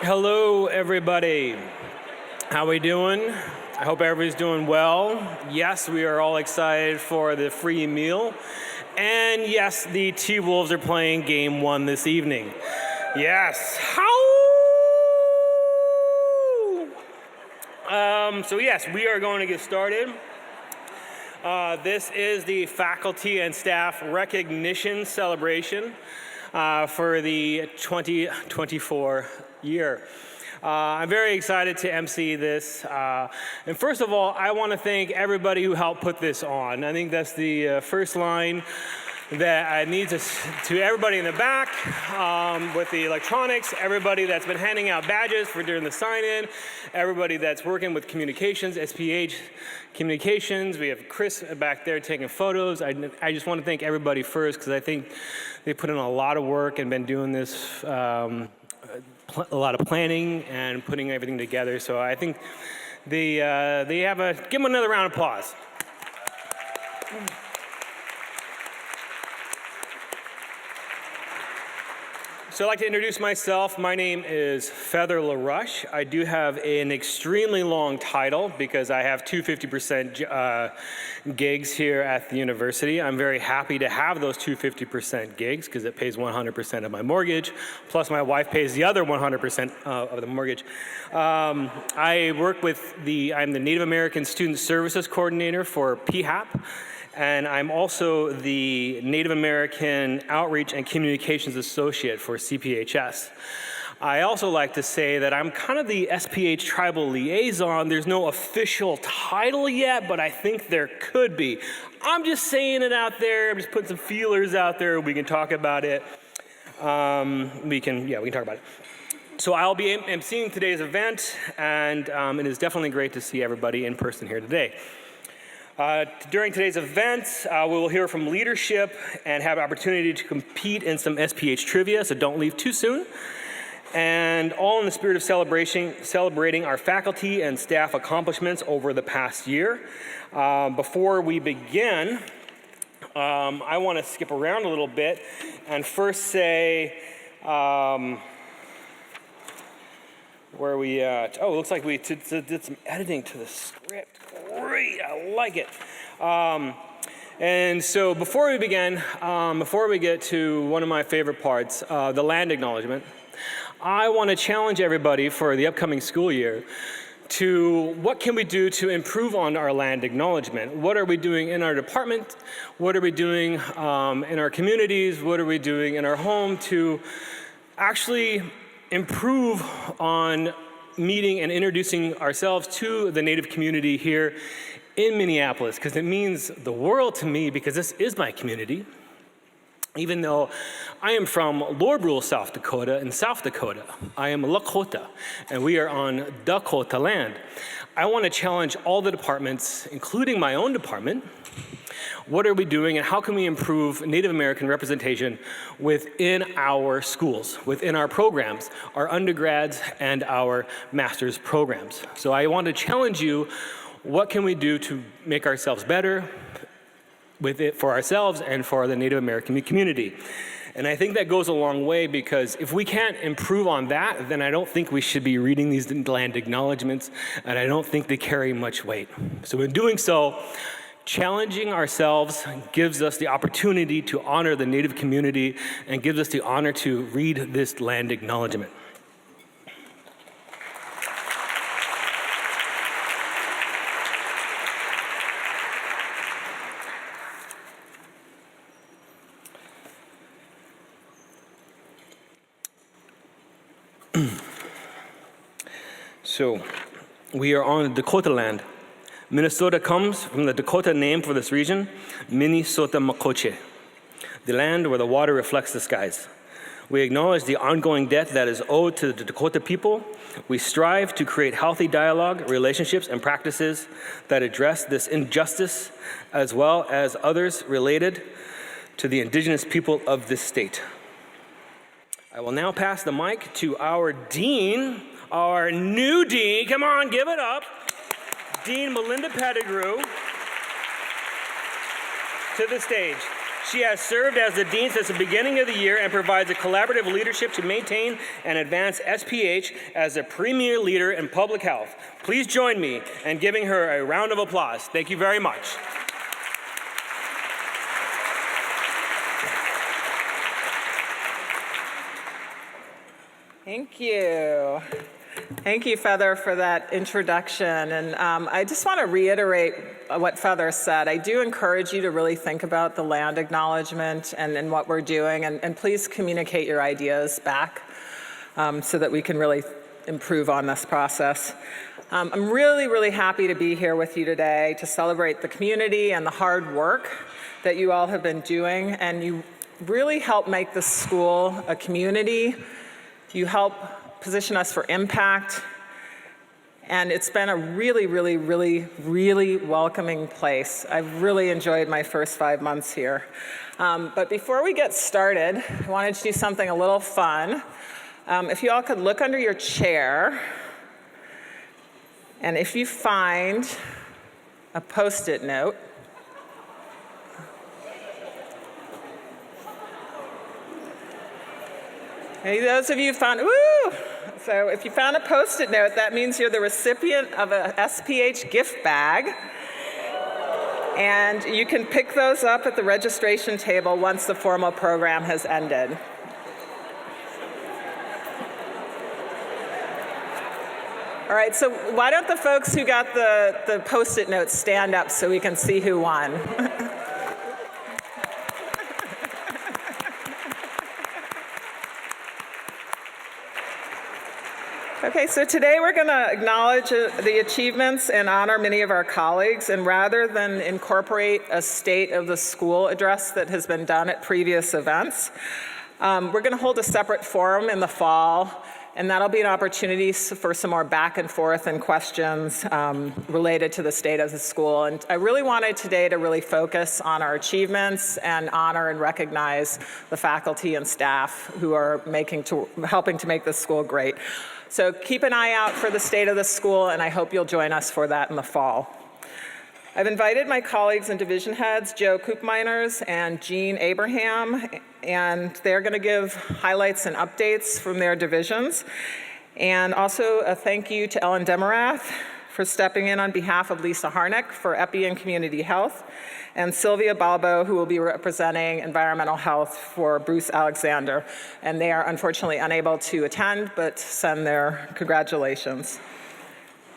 Hello, everybody. How we doing? I hope everybody's doing well. Yes, we are all excited for the free meal. And yes, the T-Wolves are playing game 1 this evening. Yes. So yes, we are going to get started. This is the faculty and staff recognition celebration for the 2024 year. I'm very excited to MC this. And first of all, I want to thank everybody who helped put this on. I think that's the first line that I need to everybody in the back with the electronics, everybody that's been handing out badges for during the sign-in, everybody that's working with communications, SPH communications. We have Chris back there taking photos. I just want to thank everybody first because I think they put in a lot of work and been doing this, a lot of planning and putting everything together. So I think they give them another round of applause. So I'd like to introduce myself. My name is Feather LaRush. I do have an extremely long title because I have two 50% gigs here at the university. I'm very happy to have those two 50% gigs because it pays 100% of my mortgage, plus my wife pays the other 100% of the mortgage. I work with I'm the Native American Student Services Coordinator for PHAP. And I'm also the Native American Outreach and Communications Associate for CPHS. I also like to say that I'm kind of the SPH Tribal Liaison. There's no official title yet, but I think there could be. I'm just saying it out there. I'm just putting some feelers out there. We can talk about it. We can talk about it. So I'll be emceeing today's event, and it is definitely great to see everybody in person here today. During today's event, we will hear from leadership and have an opportunity to compete in some SPH trivia, so don't leave too soon. And all in the spirit of celebrating our faculty and staff accomplishments over the past year. Before we begin, I want to skip around a little bit and first say, where are we at? Oh, it looks like we did some editing to the script. Great, I like it. And so before we begin, before we get to one of my favorite parts, the land acknowledgement, I want to challenge everybody for the upcoming school year to what can we do to improve on our land acknowledgement? What are we doing in our department? What are we doing in our communities? What are we doing in our home to actually improve on meeting and introducing ourselves to the Native community here in Minneapolis, because it means the world to me because this is my community. Even though I am from Lord Rule, South Dakota, in South Dakota, I am a Lakota, and we are on Dakota land. I want to challenge all the departments, including my own department. What are we doing and how can we improve Native American representation within our schools, within our programs, our undergrads and our master's programs? So I want to challenge you, what can we do to make ourselves better with it for ourselves and for the Native American community? And I think that goes a long way because if we can't improve on that, then I don't think we should be reading these land acknowledgements, and I don't think they carry much weight. So in doing so, challenging ourselves gives us the opportunity to honor the Native community and gives us the honor to read this land acknowledgement. So, we are on Dakota land. Minnesota comes from the Dakota name for this region, Minnesota Makoche, the land where the water reflects the skies. We acknowledge the ongoing debt that is owed to the Dakota people. We strive to create healthy dialogue, relationships, and practices that address this injustice, as well as others related to the indigenous people of this state. I will now pass the mic to our dean, our new dean. Come on, give it up. Dean Melinda Pettigrew to the stage. She has served as the dean since the beginning of the year and provides a collaborative leadership to maintain and advance SPH as a premier leader in public health. Please join me in giving her a round of applause. Thank you very much. Thank you. Thank you, Feather, for that introduction. And I just want to reiterate what Feather said. I do encourage you to really think about the land acknowledgement and what we're doing, and please communicate your ideas back so that we can really improve on this process. I'm really, really happy to be here with you today to celebrate the community and the hard work that you all have been doing, and you really help make this school a community. You help position us for impact, and it's been a really, really, really, really welcoming place. I've really enjoyed my first 5 months here. But before we get started, I wanted to do something a little fun. If you all could look under your chair, and if you find a Post-it note, hey, those of you found, woo! So if you found a Post-it note, that means you're the recipient of a SPH gift bag. And you can pick those up at the registration table once the formal program has ended. All right, so why don't the folks who got the Post-it notes stand up so we can see who won? Okay, so today we're going to acknowledge the achievements and honor many of our colleagues, and rather than incorporate a state of the school address that has been done at previous events, we're going to hold a separate forum in the fall, and that'll be an opportunity for some more back and forth and questions related to the state of the school. And I really wanted today to really focus on our achievements and honor and recognize the faculty and staff who are helping to make this school great. So keep an eye out for the state of the school, and I hope you'll join us for that in the fall. I've invited my colleagues and division heads, Joe Koopmeiners and Jean Abraham, and they're going to give highlights and updates from their divisions. And also a thank you to Ellen Demarath for stepping in on behalf of Lisa Harnick for Epi and Community Health, and Sylvia Balbo, who will be representing environmental health for Bruce Alexander. And they are unfortunately unable to attend, but send their congratulations.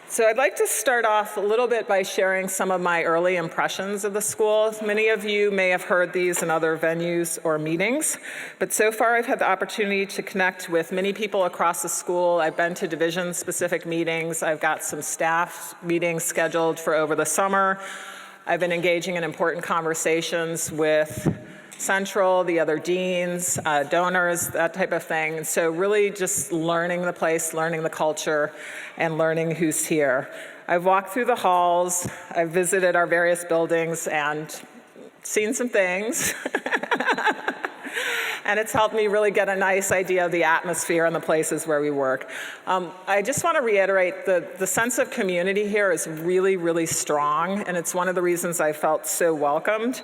So I'd like to start off a little bit by sharing some of my early impressions of the school. Many of you may have heard these in other venues or meetings, but so far I've had the opportunity to connect with many people across the school. I've been to division-specific meetings. I've got some staff meetings scheduled for over the summer. I've been engaging in important conversations with Central, the other deans, donors, that type of thing. So really just learning the place, learning the culture, and learning who's here. I've walked through the halls, I've visited our various buildings and seen some things. And it's helped me really get a nice idea of the atmosphere and the places where we work. I just want to reiterate the sense of community here is really, really strong, and it's one of the reasons I felt so welcomed.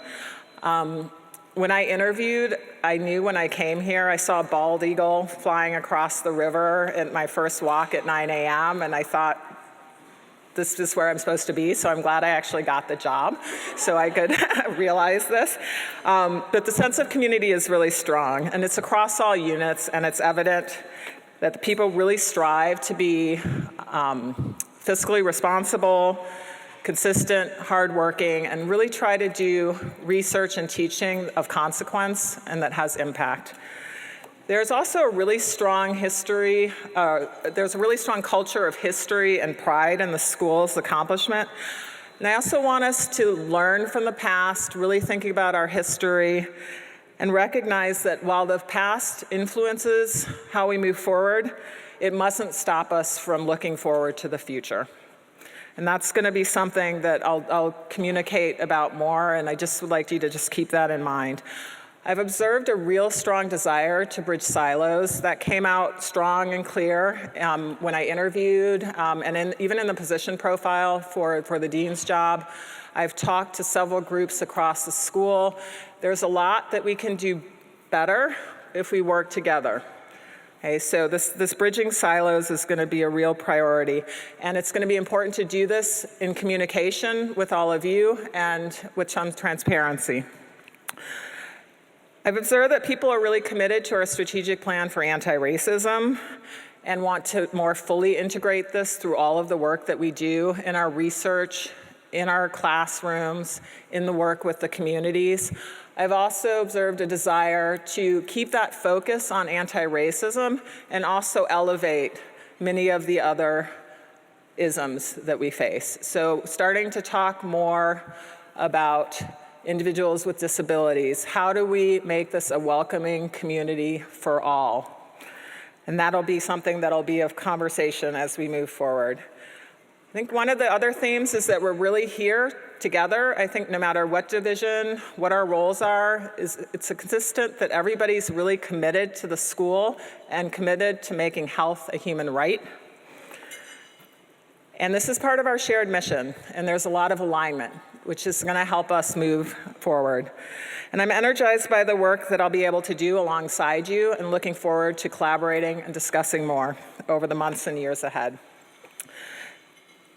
When I interviewed, I knew when I came here, I saw a bald eagle flying across the river at my first walk at 9 a.m., and I thought, this is where I'm supposed to be, so I'm glad I actually got the job so I could realize this. But the sense of community is really strong, and it's across all units, and it's evident that the people really strive to be fiscally responsible, consistent, hardworking, and really try to do research and teaching of consequence and that has impact. There's also a really strong history, there's a really strong culture of history and pride in the school's accomplishment. And I also want us to learn from the past, really thinking about our history, and recognize that while the past influences how we move forward, it mustn't stop us from looking forward to the future. And that's going to be something that I'll communicate about more, and I just would like you to just keep that in mind. I've observed a real strong desire to bridge silos. That came out strong and clear when I interviewed, and even in the position profile for the dean's job. I've talked to several groups across the school. There's a lot that we can do better if we work together. Okay, so this bridging silos is going to be a real priority, and it's going to be important to do this in communication with all of you and with some transparency. I've observed that people are really committed to our strategic plan for anti-racism and want to more fully integrate this through all of the work that we do in our research, in our classrooms, in the work with the communities. I've also observed a desire to keep that focus on anti-racism and also elevate many of the other isms that we face. So starting to talk more about individuals with disabilities. How do we make this a welcoming community for all? And that'll be something that'll be of conversation as we move forward. I think one of the other themes is that we're really here together. I think no matter what division, what our roles are, it's consistent that everybody's really committed to the school and committed to making health a human right. And this is part of our shared mission, and there's a lot of alignment, which is going to help us move forward. And I'm energized by the work that I'll be able to do alongside you and looking forward to collaborating and discussing more over the months and years ahead.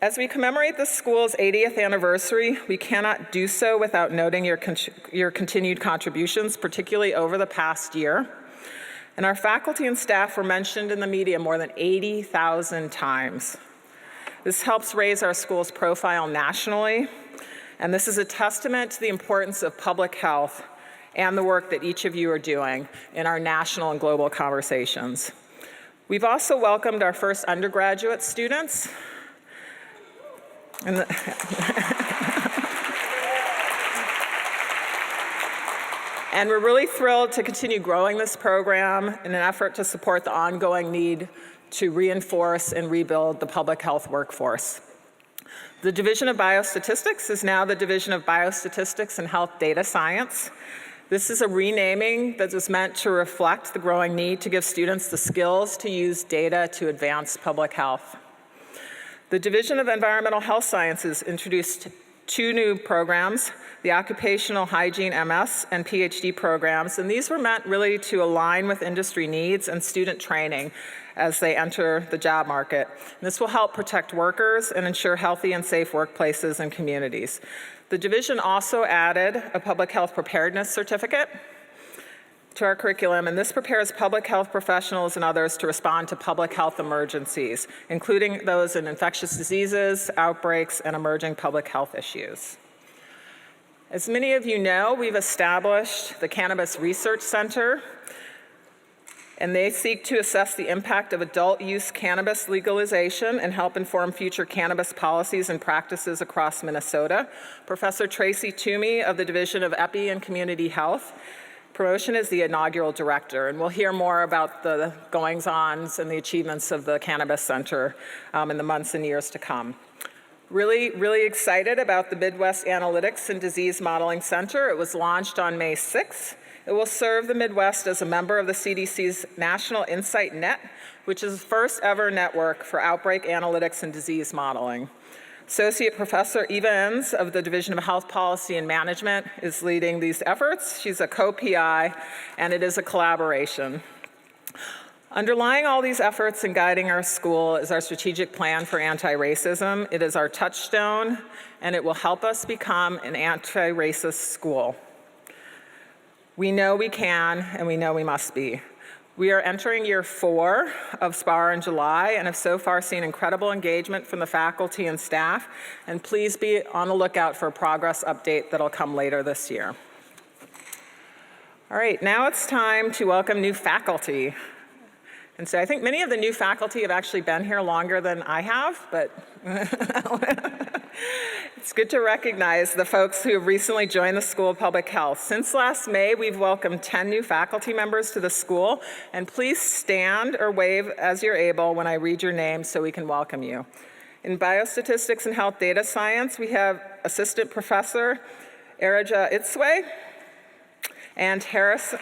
As we commemorate the school's 80th anniversary, we cannot do so without noting your continued contributions, particularly over the past year. And our faculty and staff were mentioned in the media more than 80,000 times. This helps raise our school's profile nationally, and this is a testament to the importance of public health and the work that each of you are doing in our national and global conversations. We've also welcomed our first undergraduate students. And we're really thrilled to continue growing this program in an effort to support the ongoing need to reinforce and rebuild the public health workforce. The Division of Biostatistics is now the Division of Biostatistics and Health Data Science. This is a renaming that was meant to reflect the growing need to give students the skills to use data to advance public health. The Division of Environmental Health Sciences introduced 2 new programs, the Occupational Hygiene MS and PhD programs, and these were meant really to align with industry needs and student training as they enter the job market. And this will help protect workers and ensure healthy and safe workplaces and communities. The division also added a public health preparedness certificate to our curriculum, and this prepares public health professionals and others to respond to public health emergencies, including those in infectious diseases, outbreaks, and emerging public health issues. As many of you know, we've established the Cannabis Research Center, and they seek to assess the impact of adult use cannabis legalization and help inform future cannabis policies and practices across Minnesota. Professor Tracy Toomey of the Division of Epi and Community Health Promotion is the inaugural director, and we'll hear more about the goings-ons and the achievements of the Cannabis Center in the months and years to come. Really excited about the Midwest Analytics and Disease Modeling Center. It was launched on May 6th. It will serve the Midwest as a member of the CDC's National Insight Net, which is the first ever network for outbreak analytics and disease modeling. Associate Professor Eva Enns of the Division of Health Policy and Management is leading these efforts. She's a co-PI, and it is a collaboration. Underlying all these efforts and guiding our school is our strategic plan for anti-racism. It is our touchstone, and it will help us become an anti-racist school. We know we can, and we know we must be. We are entering year 4 of SPAR in July and have so far seen incredible engagement from the faculty and staff, and please be on the lookout for a progress update that'll come later this year. All right, now it's time to welcome new faculty. And so I think many of the new faculty have actually been here longer than I have, but it's good to recognize the folks who have recently joined the School of Public Health. Since last May, we've welcomed 10 new faculty members to the school, and please stand or wave as you're able when I read your name so we can welcome you. In Biostatistics and Health Data Science, we have Assistant Professor Erija Itzwe and Harrison,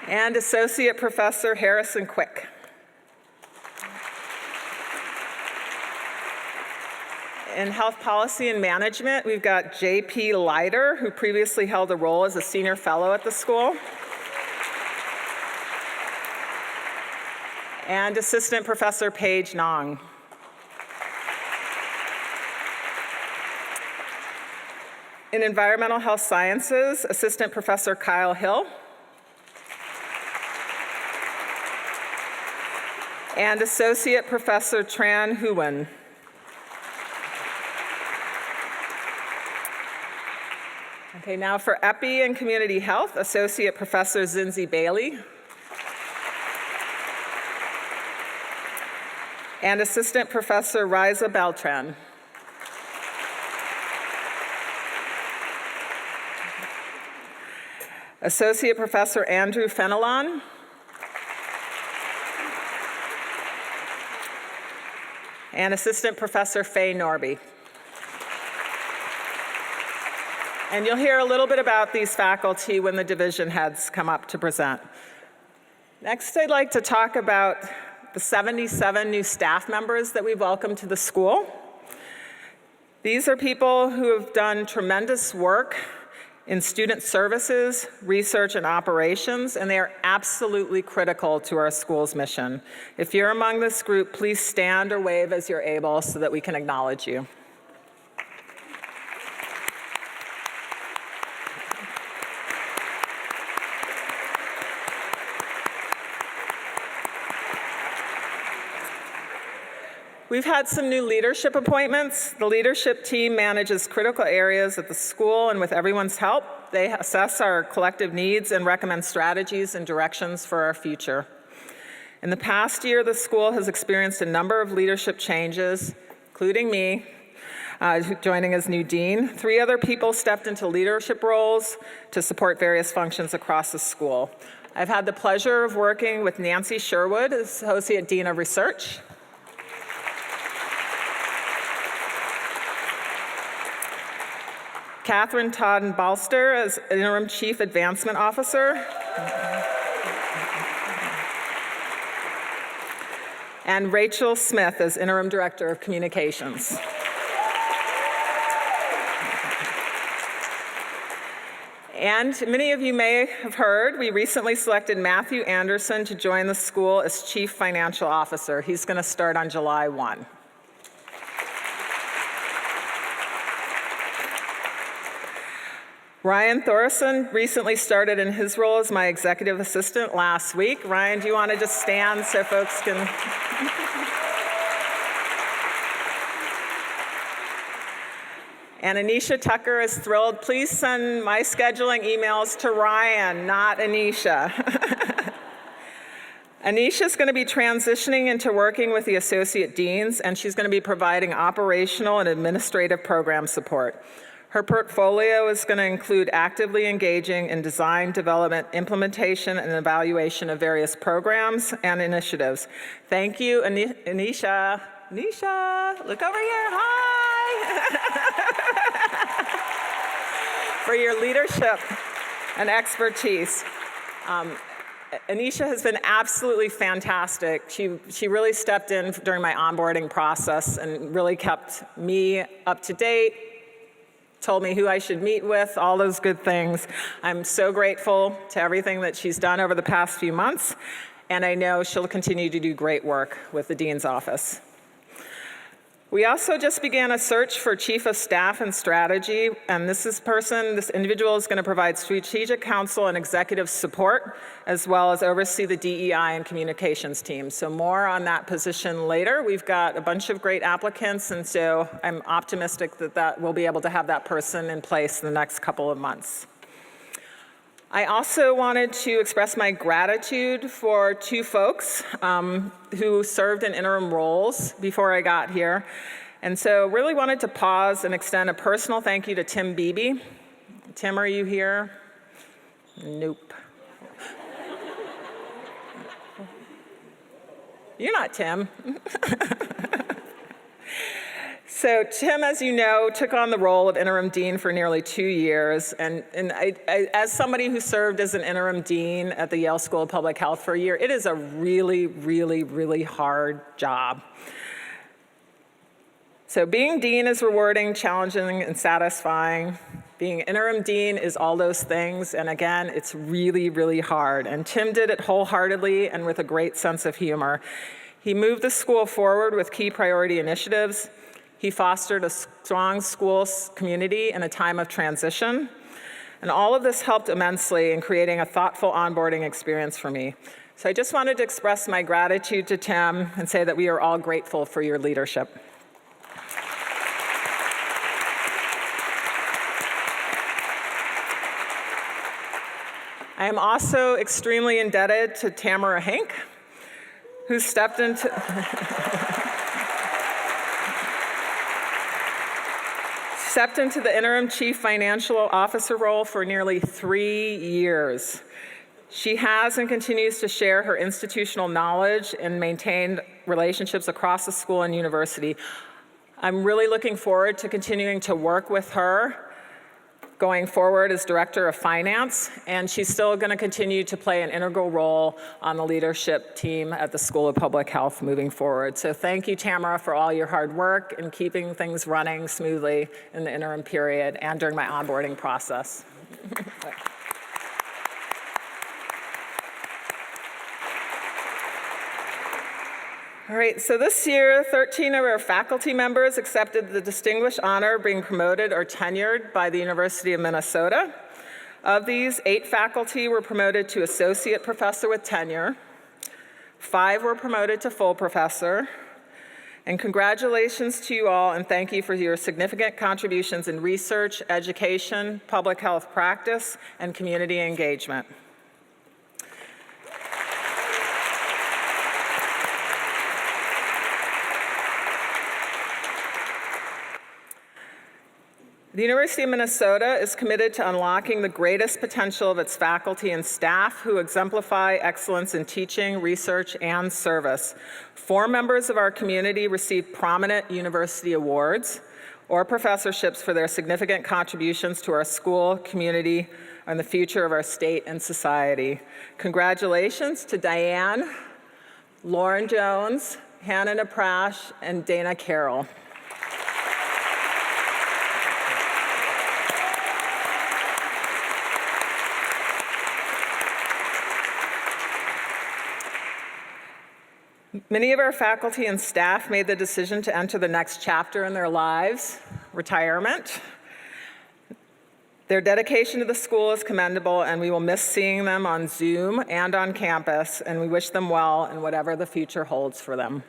and Associate Professor Harrison Quick. In health policy and management, we've got J.P. Leiter, who previously held a role as a senior fellow at the school. And Assistant Professor Paige Nong. In environmental health sciences, Assistant Professor Kyle Hill. And Associate Professor Tran Huyen. Okay, now for Epi and Community Health, Associate Professor Zinzi Bailey. And Assistant Professor Riza Beltran. Associate Professor Andrew Fenelon. And Assistant Professor Faye Norby. And you'll hear a little bit about these faculty when the division heads come up to present. Next, I'd like to talk about the 77 new staff members that we've welcomed to the school. These are people who have done tremendous work in student services, research, and operations, and they are absolutely critical to our school's mission. If you're among this group, please stand or wave as you're able so that we can acknowledge you. We've had some new leadership appointments. The leadership team manages critical areas at the school, and with everyone's help, they assess our collective needs and recommend strategies and directions for our future. In the past year, the school has experienced a number of leadership changes, including me, joining as new dean. 3 other people stepped into leadership roles to support various functions across the school. I've had the pleasure of working with Nancy Sherwood, Associate Dean of Research, Catherine Todd-Balster as Interim Chief Advancement Officer, and Rachel Smith as Interim Director of Communications. And many of you may have heard, we recently selected Matthew Anderson to join the school as Chief Financial Officer. He's going to start on July 1. Ryan Thorson recently started in his role as my executive assistant last week. Ryan, do you want to just stand so folks can? And Anisha Tucker is thrilled. Please send my scheduling emails to Ryan, not Anisha. Anisha is going to be transitioning into working with the associate deans, and she's going to be providing operational and administrative program support. Her portfolio is going to include actively engaging in design, development, implementation, and evaluation of various programs and initiatives. Thank you, Anisha. Anisha, look over here. Hi. For your leadership and expertise. Anisha has been absolutely fantastic. She really stepped in during my onboarding process and really kept me up to date, told me who I should meet with, all those good things. I'm so grateful to everything that she's done over the past few months, and I know she'll continue to do great work with the Dean's Office. We also just began a search for Chief of Staff and Strategy, and this individual is going to provide strategic counsel and executive support, as well as oversee the DEI and communications team. So more on that position later. We've got a bunch of great applicants, and so I'm optimistic that we'll be able to have that person in place in the next couple of months. I also wanted to express my gratitude for 2 folks who served in interim roles before I got here. And so really wanted to pause and extend a personal thank you to Tim Beebe. Tim, are you here? Nope. You're not Tim. So Tim, as you know, took on the role of interim dean for nearly 2 years. And I, as somebody who served as an interim dean at the Yale School of Public Health for a year, it is a really, really, really hard job. So being dean is rewarding, challenging, and satisfying. Being interim dean is all those things, and again, it's really, really hard. And Tim did it wholeheartedly and with a great sense of humor. He moved the school forward with key priority initiatives. He fostered a strong school community in a time of transition. And all of this helped immensely in creating a thoughtful onboarding experience for me. So I just wanted to express my gratitude to Tim and say that we are all grateful for your leadership. I am also extremely indebted to Tamara Hink, who stepped into the interim chief financial officer role for nearly 3 years. She has and continues to share her institutional knowledge and maintain relationships across the school and university. I'm really looking forward to continuing to work with her going forward as Director of Finance, and she's still going to continue to play an integral role on the leadership team at the School of Public Health moving forward. So thank you, Tamara, for all your hard work in keeping things running smoothly in the interim period and during my onboarding process. All right, so this year, 13 of our faculty members accepted the distinguished honor of being promoted or tenured by the University of Minnesota. Of these, 8 faculty were promoted to associate professor with tenure, 5 were promoted to full professor, and congratulations to you all and thank you for your significant contributions in research, education, public health practice, and community engagement. The University of Minnesota is committed to unlocking the greatest potential of its faculty and staff who exemplify excellence in teaching, research, and service. 4 members of our community received prominent university awards or professorships for their significant contributions to our school, community, and the future of our state and society. Congratulations to Diane, Lauren Jones, Hannah Naprash, and Dana Carroll. Many of our faculty and staff made the decision to enter the next chapter in their lives, retirement. Their dedication to the school is commendable, and we will miss seeing them on Zoom and on campus, and we wish them well in whatever the future holds for them.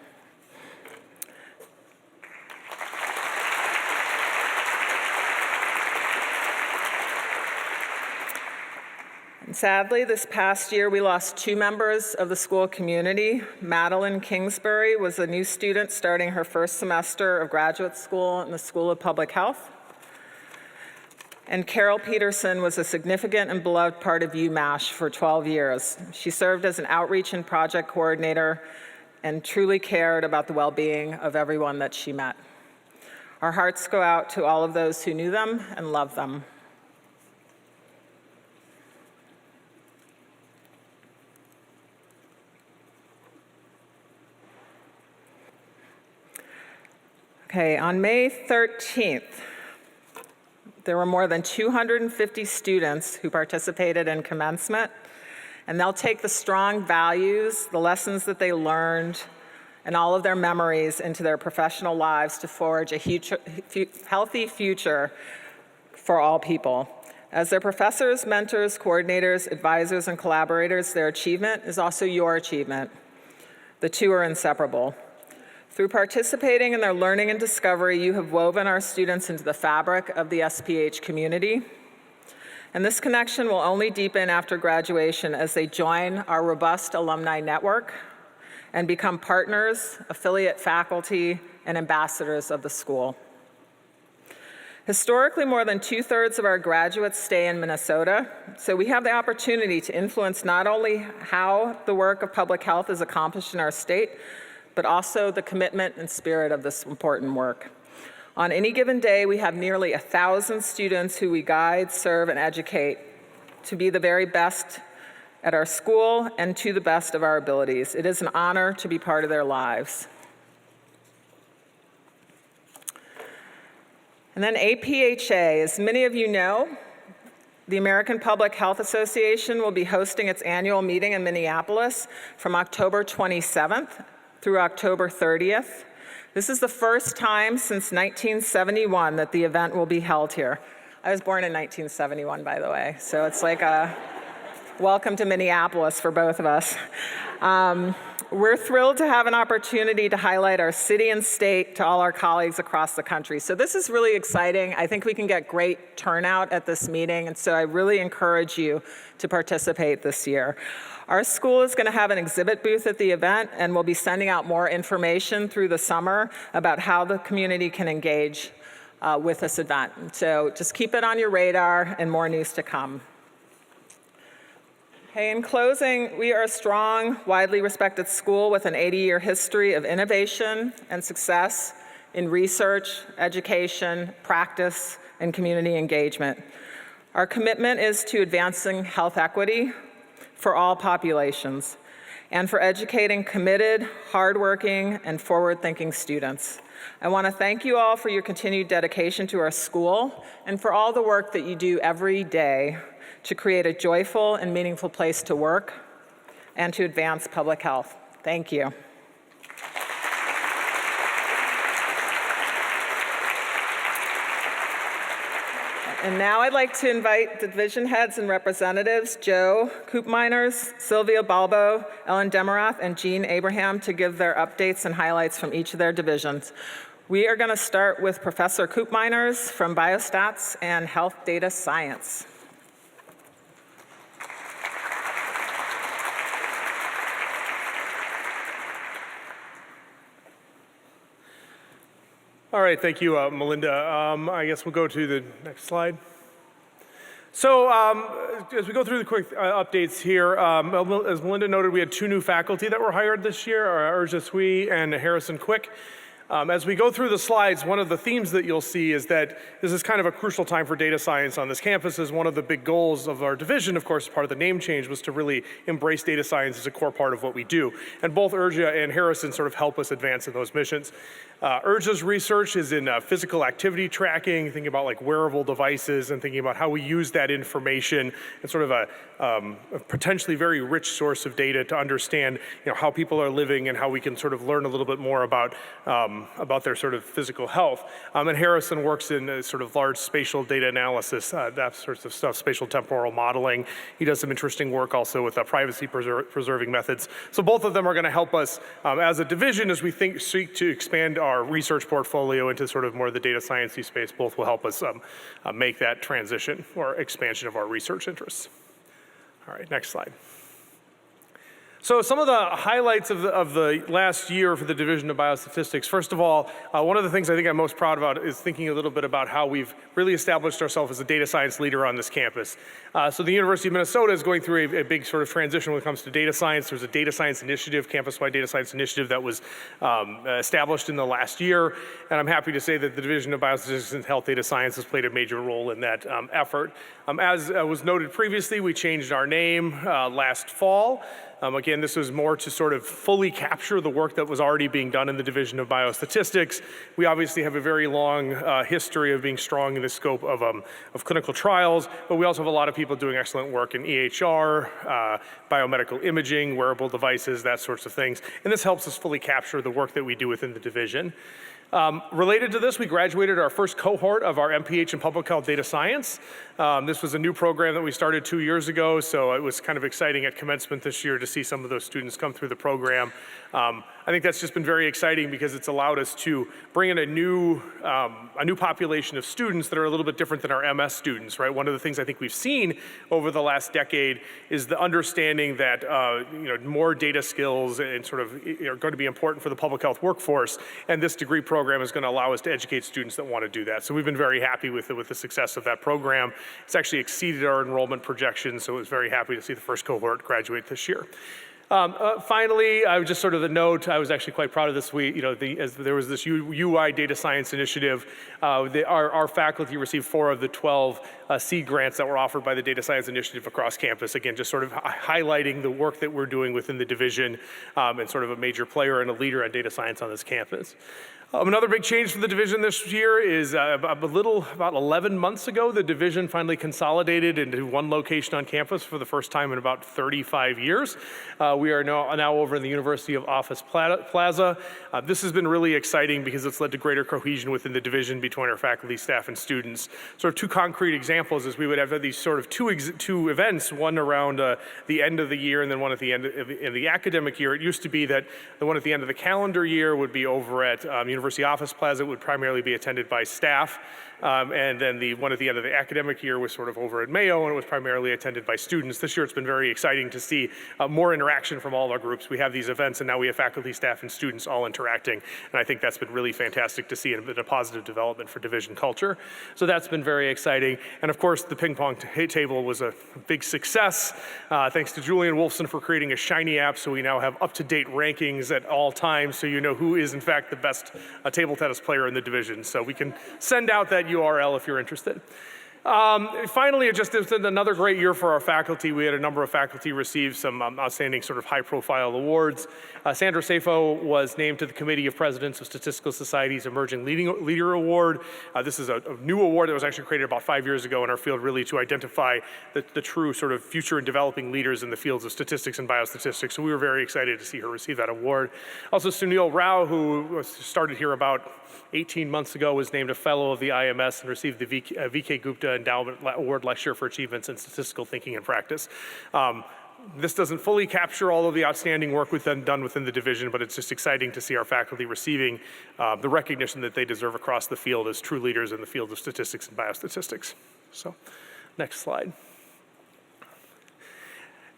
And sadly, this past year, we lost 2 members of the school community. Madeline Kingsbury was a new student starting her first semester of graduate school in the School of Public Health. And Carol Peterson was a significant and beloved part of UMass for 12 years. She served as an outreach and project coordinator and truly cared about the well-being of everyone that she met. Our hearts go out to all of those who knew them and loved them. Okay, on May 13th, there were more than 250 students who participated in commencement, and they'll take the strong values, the lessons that they learned, and all of their memories into their professional lives to forge a healthy future for all people. As their professors, mentors, coordinators, advisors, and collaborators, their achievement is also your achievement. The two are inseparable. Through participating in their learning and discovery, you have woven our students into the fabric of the SPH community. And this connection will only deepen after graduation as they join our robust alumni network and become partners, affiliate faculty, and ambassadors of the school. Historically, more than 2/3 of our graduates stay in Minnesota, so we have the opportunity to influence not only how the work of public health is accomplished in our state, but also the commitment and spirit of this important work. On any given day, we have nearly 1,000 students who we guide, serve, and educate to be the very best at our school and to the best of our abilities. It is an honor to be part of their lives. And then APHA, as many of you know, the American Public Health Association will be hosting its annual meeting in Minneapolis from October 27th through October 30th. This is the first time since 1971 that the event will be held here. I was born in 1971, by the way, so it's like a welcome to Minneapolis for both of us. We're thrilled to have an opportunity to highlight our city and state to all our colleagues across the country. So this is really exciting. I think we can get great turnout at this meeting, and so I really encourage you to participate this year. Our school is going to have an exhibit booth at the event, and we'll be sending out more information through the summer about how the community can engage with this event. So just keep it on your radar, and more news to come. Okay, in closing, we are a strong, widely respected school with an 80-year history of innovation and success in research, education, practice, and community engagement. Our commitment is to advancing health equity for all populations and for educating committed, hardworking, and forward-thinking students. I want to thank you all for your continued dedication to our school and for all the work that you do every day to create a joyful and meaningful place to work and to advance public health. Thank you. And now I'd like to invite the division heads and representatives, Joe Koopmeiners, Sylvia Balbo, Ellen Demerath, and Jean Abraham, to give their updates and highlights from each of their divisions. We are going to start with Professor Koopmeiners from Biostats and Health Data Science. All right, thank you, Melinda. I guess we'll go to the next slide. So as we go through the quick updates here, as Melinda noted, we had 2 new faculty that were hired this year, Urja Sui and Harrison Quick. As we go through the slides, one of the themes that you'll see is that this is kind of a crucial time for data science on this campus. As one of the big goals of our division, of course, part of the name change was to really embrace data science as a core part of what we do. And both Urja and Harrison sort of help us advance in those missions. Urja's research is in physical activity tracking, thinking about like wearable devices and thinking about how we use that information and sort of a potentially very rich source of data to understand how people are living and how we can sort of learn a little bit more about their sort of physical health. And Harrison works in sort of large spatial data analysis, that sorts of stuff, spatial temporal modeling. He does some interesting work also with privacy preserving methods. So both of them are going to help us as a division as we seek to expand our research portfolio into sort of more of the data science-y space. Both will help us make that transition or expansion of our research interests. All right, next slide. So some of the highlights of the last year for the Division of Biostatistics. First of all, one of the things I think I'm most proud about is thinking a little bit about how we've really established ourselves as a data science leader on this campus. So the University of Minnesota is going through a big sort of transition when it comes to data science. There's a data science initiative, campus-wide data science initiative that was established in the last year. And I'm happy to say that the Division of Biostatistics and Health Data Science has played a major role in that effort. As was noted previously, we changed our name last fall. Again, this was more to sort of fully capture the work that was already being done in the Division of Biostatistics. We obviously have a very long history of being strong in the scope of clinical trials, but we also have a lot of people doing excellent work in EHR, biomedical imaging, wearable devices, that sorts of things. And this helps us fully capture the work that we do within the division. Related to this, we graduated our first cohort of our MPH in Public Health Data Science. This was a new program that we started 2 years ago, so it was kind of exciting at commencement this year to see some of those students come through the program. I think that's just been very exciting because it's allowed us to bring in a new population of students that are a little bit different than our MS students, right? One of the things I think we've seen over the last decade is the understanding that more data skills and sort of are going to be important for the public health workforce, and this degree program is going to allow us to educate students that want to do that. So we've been very happy with the success of that program. It's actually exceeded our enrollment projections, so I was very happy to see the first cohort graduate this year. Finally, I would just sort of a note, I was actually quite proud of this week, as there was this UI data science initiative, our faculty received 4 of the 12 seed grants that were offered by the Data Science Initiative across campus. Again, just sort of highlighting the work that we're doing within the division and sort of a major player and a leader on data science on this campus. Another big change for the division this year is about 11 months ago, the division finally consolidated into one location on campus for the first time in about 35 years. We are now over in the University of Office Plaza. This has been really exciting because it's led to greater cohesion within the division between our faculty, staff, and students. Sort of two concrete examples is we would have these sort of two events, one around the end of the year and then one at the end of the academic year. It used to be that the one at the end of the calendar year would be over at University Office Plaza, would primarily be attended by staff. And then the one at the end of the academic year was sort of over at Mayo, and it was primarily attended by students. This year it's been very exciting to see more interaction from all of our groups. We have these events, and now we have faculty, staff, and students all interacting. And I think that's been really fantastic to see and been a positive development for division culture. So that's been very exciting. And of course, the ping pong table was a big success. Thanks to Julian Wolfson for creating a shiny app, so we now have up-to-date rankings at all times, so you know who is in fact the best table tennis player in the division. So we can send out that URL if you're interested. Finally, it's been another great year for our faculty. We had a number of faculty receive some outstanding sort of high-profile awards. Sandra Safo was named to the Committee of Presidents of Statistical Society's Emerging Leader Award. This is a new award that was actually created about 5 years ago in our field, really to identify the true sort of future and developing leaders in the fields of statistics and biostatistics. So we were very excited to see her receive that award. Also, Sunil Rao, who started here about 18 months ago, was named a Fellow of the IMS and received the V.K. Gupta Endowment Award Lecture for Achievements in Statistical Thinking and Practice. This doesn't fully capture all of the outstanding work done within the division, but it's just exciting to see our faculty receiving the recognition that they deserve across the field as true leaders in the field of statistics and biostatistics. So, next slide.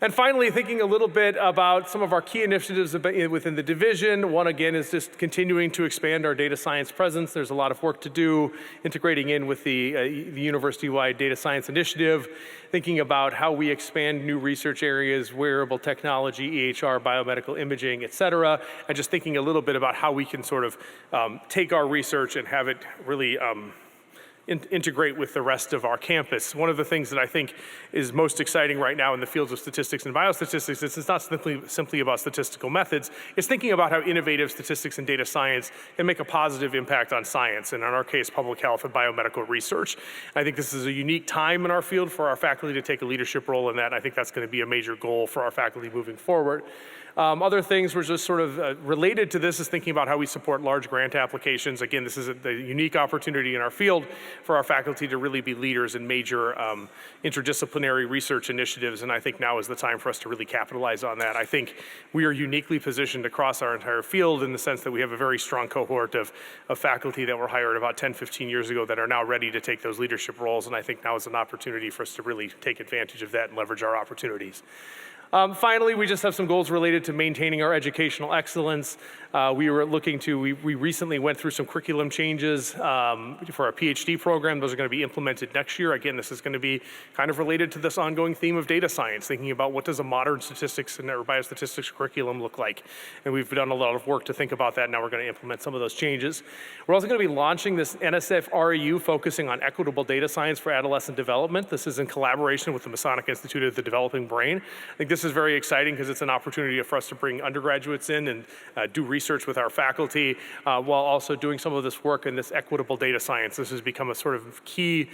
And finally, thinking a little bit about some of our key initiatives within the division. One, again, is just continuing to expand our data science presence. There's a lot of work to do, integrating in with the university-wide data science initiative, thinking about how we expand new research areas, wearable technology, EHR, biomedical imaging, et cetera, and just thinking a little bit about how we can sort of take our research and have it really integrate with the rest of our campus. One of the things that I think is most exciting right now in the fields of statistics and biostatistics is it's not simply about statistical methods, it's thinking about how innovative statistics and data science can make a positive impact on science, and in our case, public health and biomedical research. I think this is a unique time in our field for our faculty to take a leadership role in that, and I think that's going to be a major goal for our faculty moving forward. Other things were just sort of related to this is thinking about how we support large grant applications. Again, this is a unique opportunity in our field for our faculty to really be leaders in major interdisciplinary research initiatives, and I think now is the time for us to really capitalize on that. I think we are uniquely positioned across our entire field in the sense that we have a very strong cohort of faculty that were hired about 10, 15 years ago that are now ready to take those leadership roles, and I think now is an opportunity for us to really take advantage of that and leverage our opportunities. Finally, we just have some goals related to maintaining our educational excellence. We recently went through some curriculum changes for our PhD program. Those are going to be implemented next year. Again, this is going to be kind of related to this ongoing theme of data science, thinking about what does a modern statistics and or biostatistics curriculum look like. And we've done a lot of work to think about that. Now we're going to implement some of those changes. We're also going to be launching this NSF REU focusing on equitable data science for adolescent development. This is in collaboration with the Masonic Institute of the Developing Brain. I think this is very exciting because it's an opportunity for us to bring undergraduates in and do research with our faculty while also doing some of this work in this equitable data science. This has become a sort of key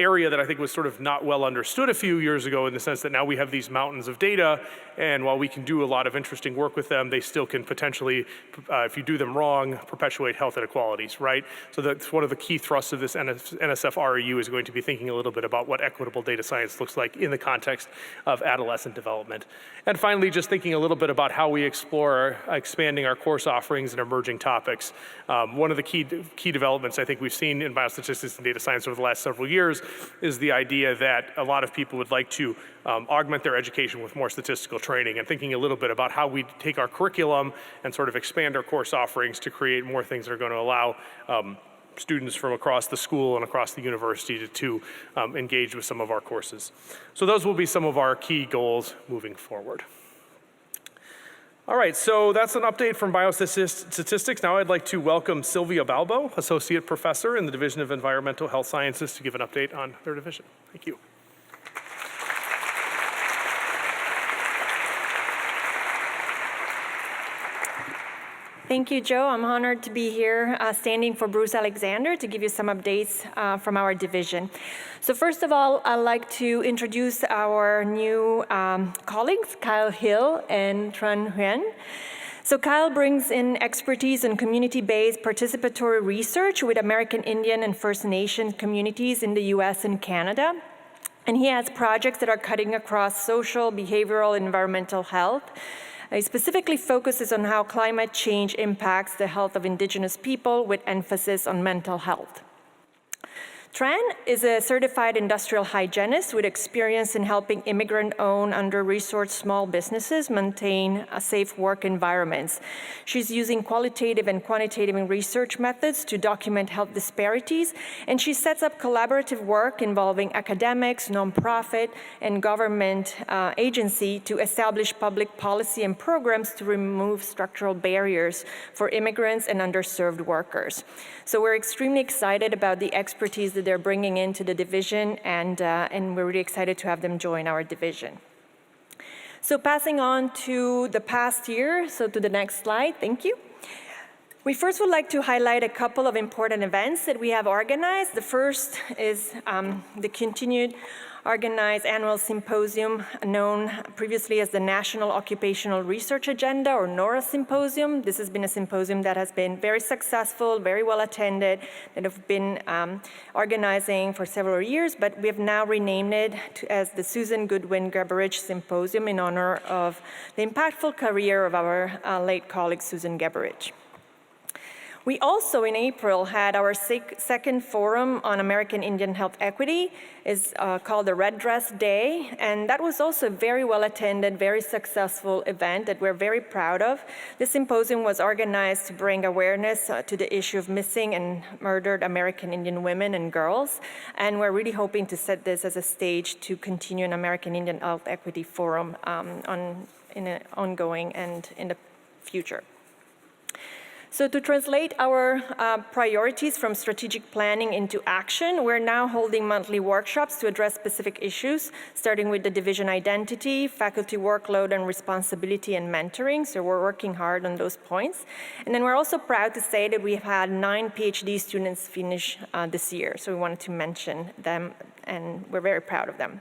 area that I think was sort of not well understood a few years ago in the sense that now we have these mountains of data, and while we can do a lot of interesting work with them, they still can potentially, if you do them wrong, perpetuate health inequalities, right? So that's one of the key thrusts of this NSF REU is going to be thinking a little bit about what equitable data science looks like in the context of adolescent development. And finally, just thinking a little bit about how we explore expanding our course offerings and emerging topics. One of the key developments I think we've seen in biostatistics and data science over the last several years is the idea that a lot of people would like to augment their education with more statistical training, and thinking a little bit about how we take our curriculum and sort of expand our course offerings to create more things that are going to allow students from across the school and across the university to engage with some of our courses. So those will be some of our key goals moving forward. All right, so that's an update from biostatistics. Now I'd like to welcome Sylvia Balbo, Associate Professor in the Division of Environmental Health Sciences, to give an update on their division. Thank you. Thank you, Joe. I'm honored to be here standing for Bruce Alexander to give you some updates from our division. So first of all, I'd like to introduce our new colleagues, Kyle Hill and Tran Nguyen. So Kyle brings in expertise in community-based participatory research with American Indian and First Nation communities in the US and Canada. And he has projects that are cutting across social, behavioral, environmental health. He specifically focuses on how climate change impacts the health of Indigenous people with emphasis on mental health. Tran is a certified industrial hygienist with experience in helping immigrant-owned, under-resourced small businesses maintain safe work environments. She's using qualitative and quantitative research methods to document health disparities, and she sets up collaborative work involving academics, nonprofit, and government agency to establish public policy and programs to remove structural barriers for immigrants and underserved workers. So we're extremely excited about the expertise that they're bringing into the division, and we're really excited to have them join our division. So passing on to the past year, so to the next slide, thank you. We first would like to highlight a couple of important events that we have organized. The first is the continued organized annual symposium known previously as the National Occupational Research Agenda, or NORA Symposium. This has been a symposium that has been very successful, very well attended, that have been organizing for several years, but we have now renamed it as the Susan Goodwin Geberidge Symposium in honor of the impactful career of our late colleague, Susan Geberidge. We also, in April, had our second forum on American Indian health equity. It's called the Red Dress Day, and that was also a very well-attended, very successful event that we're very proud of. This symposium was organized to bring awareness to the issue of missing and murdered American Indian women and girls, and we're really hoping to set this as a stage to continue an American Indian health equity forum in an ongoing and in the future. So to translate our priorities from strategic planning into action, we're now holding monthly workshops to address specific issues, starting with the division identity, faculty workload and responsibility, and mentoring. So we're working hard on those points. And then we're also proud to say that we've had 9 PhD students finish this year. So we wanted to mention them, and we're very proud of them.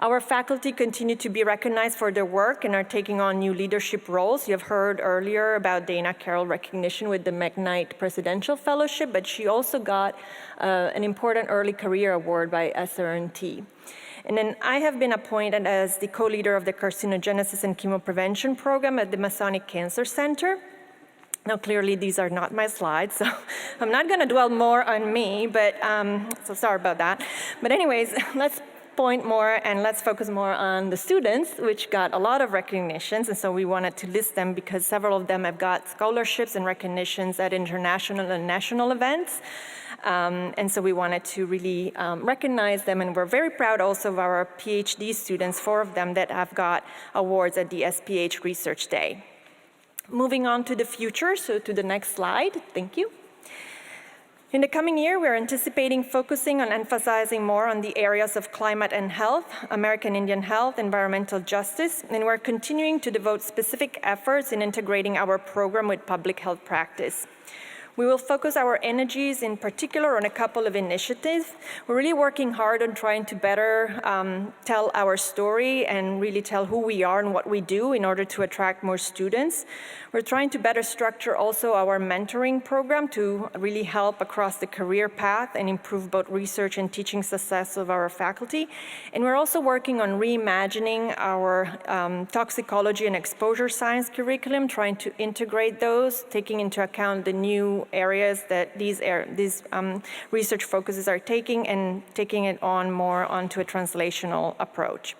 Our faculty continue to be recognized for their work and are taking on new leadership roles. You have heard earlier about Dana Carroll recognition with the McKnight Presidential Fellowship, but she also got an important early career award by SRNT. And then I have been appointed as the co-leader of the Carcinogenesis and Chemoprevention Program at the Masonic Cancer Center. Now, clearly, these are not my slides, so I'm not going to dwell more on me, but so sorry about that. But anyways, let's point more and let's focus more on the students, which got a lot of recognitions, and so we wanted to list them because several of them have got scholarships and recognitions at international and national events. And so we wanted to really recognize them, and we're very proud also of our PhD students, 4 of them that have got awards at the SPH Research Day. Moving on to the future, so to the next slide, thank you. In the coming year, we're anticipating focusing on emphasizing more on the areas of climate and health, American Indian health, environmental justice, and we're continuing to devote specific efforts in integrating our program with public health practice. We will focus our energies in particular on a couple of initiatives. We're really working hard on trying to better tell our story and really tell who we are and what we do in order to attract more students. We're trying to better structure also our mentoring program to really help across the career path and improve both research and teaching success of our faculty. And we're also working on reimagining our toxicology and exposure science curriculum, trying to integrate those, taking into account the new areas that these research focuses are taking and taking it on more onto a translational approach.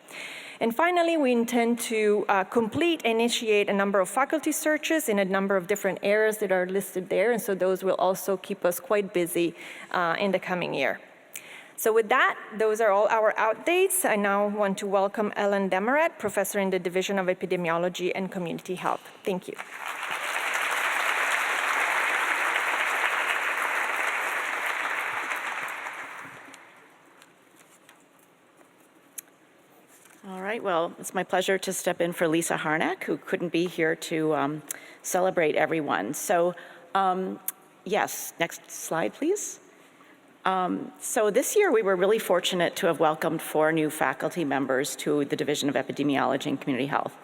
And finally, we intend to complete and initiate a number of faculty searches in a number of different areas that are listed there, and so those will also keep us quite busy in the coming year. So with that, those are all our updates. I now want to welcome Ellen Demaret, professor in the Division of Epidemiology and Community Health. Thank you. right, well, it's my pleasure to step in for Lisa Harnack, who couldn't be here to celebrate everyone. So, yes, next slide, please. So this year we were really fortunate to have welcomed 4 new faculty members to the Division of Epidemiology and Community Health.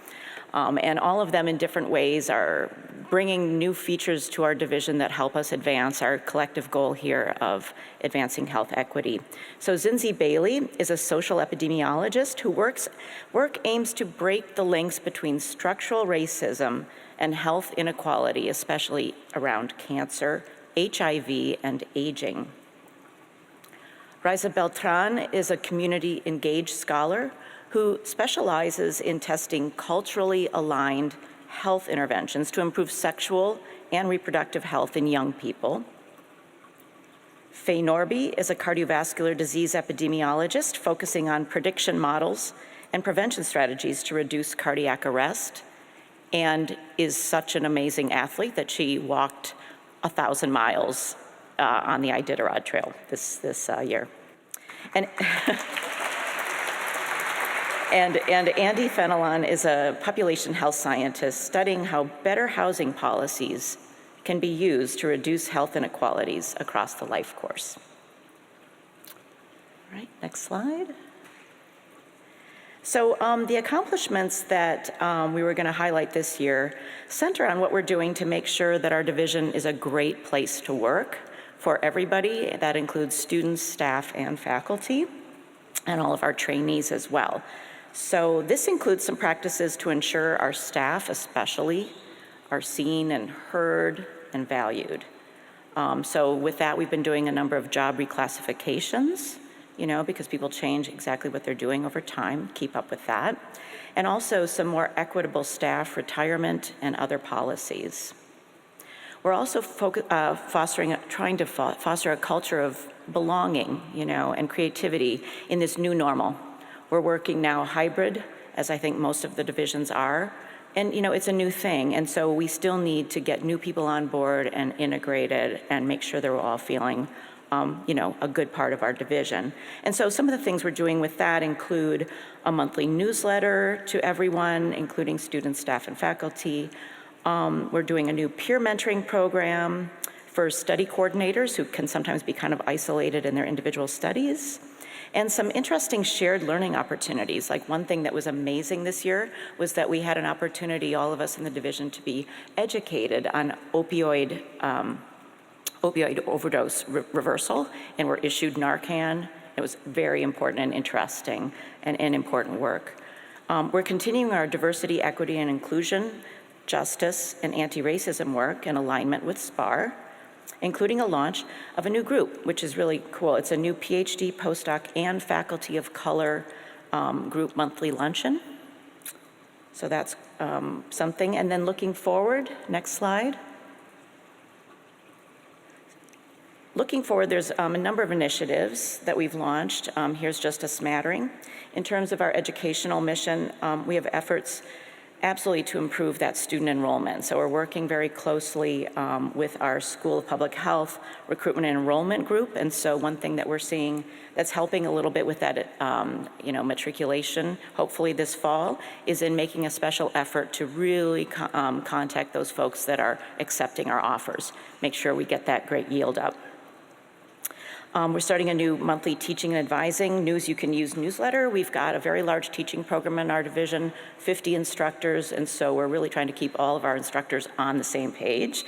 And all of them in different ways are bringing new features to our division that help us advance our collective goal here of advancing health equity. So Zinzi Bailey is a social epidemiologist who work aims to break the links between structural racism and health inequality, especially around cancer, HIV, and aging. Raiza Beltran is a community engaged scholar who specializes in testing culturally aligned health interventions to improve sexual and reproductive health in young people. Faye Norby is a cardiovascular disease epidemiologist focusing on prediction models and prevention strategies to reduce cardiac arrest, and is such an amazing athlete that she walked 1,000 miles on the Iditarod Trail this year. And Andy Fenelon is a population health scientist studying how better housing policies can be used to reduce health inequalities across the life course. All right, next slide. So the accomplishments that we were going to highlight this year center on what we're doing to make sure that our division is a great place to work for everybody. That includes students, staff, and faculty, and all of our trainees as well. So this includes some practices to ensure our staff especially are seen and heard and valued. So with that, we've been doing a number of job reclassifications, because people change exactly what they're doing over time, keep up with that. And also some more equitable staff retirement and other policies. We're also trying to foster a culture of belonging, and creativity in this new normal. We're working now hybrid, as I think most of the divisions are, and it's a new thing, and so we still need to get new people on board and integrated and make sure they're all feeling, a good part of our division. And so some of the things we're doing with that include a monthly newsletter to everyone, including students, staff, and faculty. We're doing a new peer mentoring program for study coordinators who can sometimes be kind of isolated in their individual studies. And some interesting shared learning opportunities. Like one thing that was amazing this year was that we had an opportunity, all of us in the division, to be educated on opioid overdose reversal, and were issued Narcan. It was very important and interesting and important work. We're continuing our diversity, equity, and inclusion, justice, and anti-racism work in alignment with SPAR, including a launch of a new group, which is really cool. It's a new PhD, postdoc, and faculty of color group monthly luncheon. So that's something. And then looking forward, next slide. Looking forward, there's a number of initiatives that we've launched. Here's just a smattering. In terms of our educational mission, we have efforts absolutely to improve that student enrollment. So we're working very closely with our School of Public Health recruitment and enrollment group. And so one thing that we're seeing that's helping a little bit with that, matriculation, hopefully this fall, is in making a special effort to really contact those folks that are accepting our offers. Make sure we get that great yield up. We're starting a new monthly teaching and advising news you can use newsletter. We've got a very large teaching program in our division, 50 instructors, and so we're really trying to keep all of our instructors on the same page.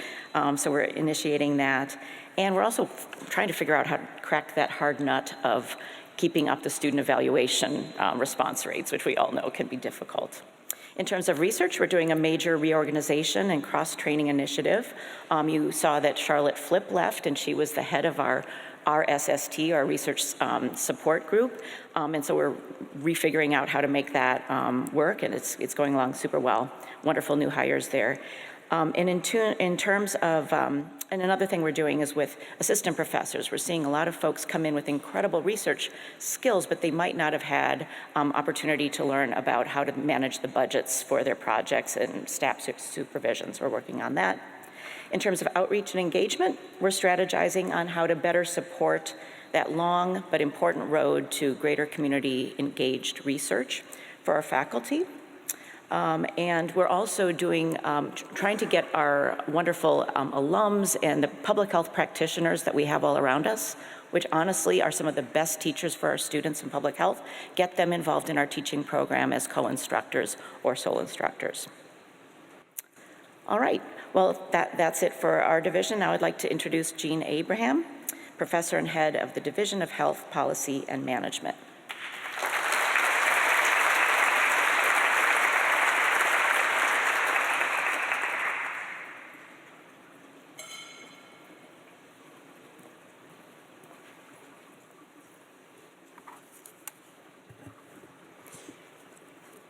So we're initiating that. And we're also trying to figure out how to crack that hard nut of keeping up the student evaluation response rates, which we all know can be difficult. In terms of research, we're doing a major reorganization and cross-training initiative. You saw that Charlotte Flipp left, and she was the head of our RSST, our research support group, and so we're refiguring out how to make that work, and it's going along super well. Wonderful new hires there. And in terms of, and another thing we're doing is with assistant professors. We're seeing a lot of folks come in with incredible research skills, but they might not have had opportunity to learn about how to manage the budgets for their projects and staff supervisions. We're working on that. In terms of outreach and engagement, we're strategizing on how to better support that long but important road to greater community engaged research. for our faculty. And we're also trying to get our wonderful alums and the public health practitioners that we have all around us, which honestly are some of the best teachers for our students in public health, get them involved in our teaching program as co-instructors or sole instructors. All right, well, that's it for our division. Now I'd like to introduce Jean Abraham, Professor and Head of the Division of Health Policy and Management.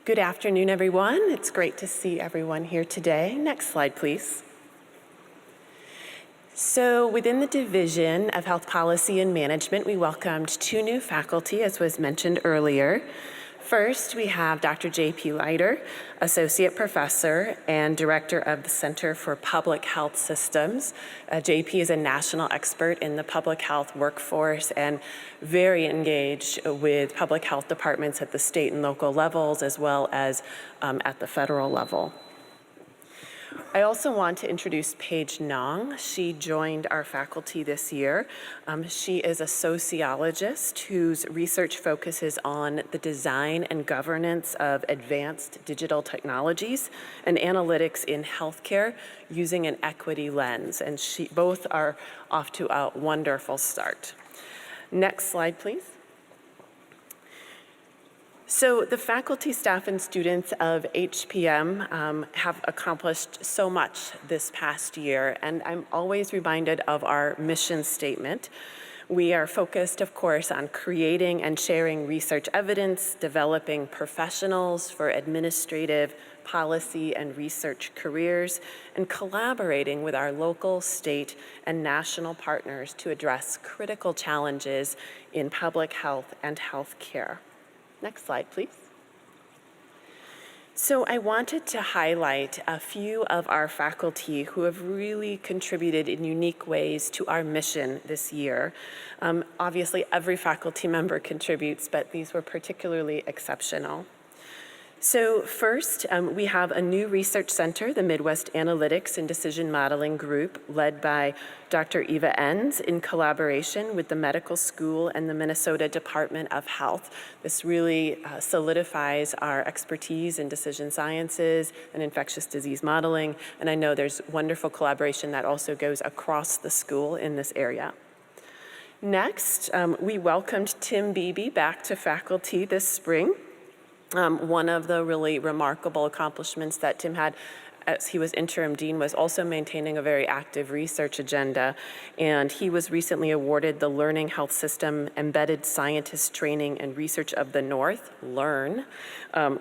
Good afternoon, everyone. It's great to see everyone here today. Next slide, please. So within the Division of Health Policy and Management, we welcomed 2 new faculty, as was mentioned earlier. First, we have Dr. J.P. Leiter, Associate Professor and Director of the Center for Public Health Systems. J.P. is a national expert in the public health workforce and very engaged with public health departments at the state and local levels, as well as at the federal level. I also want to introduce Paige Nong. She joined our faculty this year. She is a sociologist whose research focuses on the design and governance of advanced digital technologies and analytics in healthcare using an equity lens. And both are off to a wonderful start. Next slide, please. So the faculty, staff, and students of HPM have accomplished so much this past year, and I'm always reminded of our mission statement. We are focused, of course, on creating and sharing research evidence, developing professionals for administrative, policy, and research careers, and collaborating with our local, state, and national partners to address critical challenges in public health and health care. Next slide, please. So I wanted to highlight a few of our faculty who have really contributed in unique ways to our mission this year. Obviously, every faculty member contributes, but these were particularly exceptional. So first, we have a new research center, the Midwest Analytics and Decision Modeling Group, led by Dr. Eva Enns in collaboration with the medical school and the Minnesota Department of Health. This really solidifies our expertise in decision sciences and infectious disease modeling, and I know there's wonderful collaboration that also goes across the school in this area. Next, we welcomed Tim Beebe back to faculty this spring. One of the really remarkable accomplishments that Tim had as he was interim dean was also maintaining a very active research agenda, and he was recently awarded the Learning Health System Embedded Scientist Training and Research of the North, LEARN,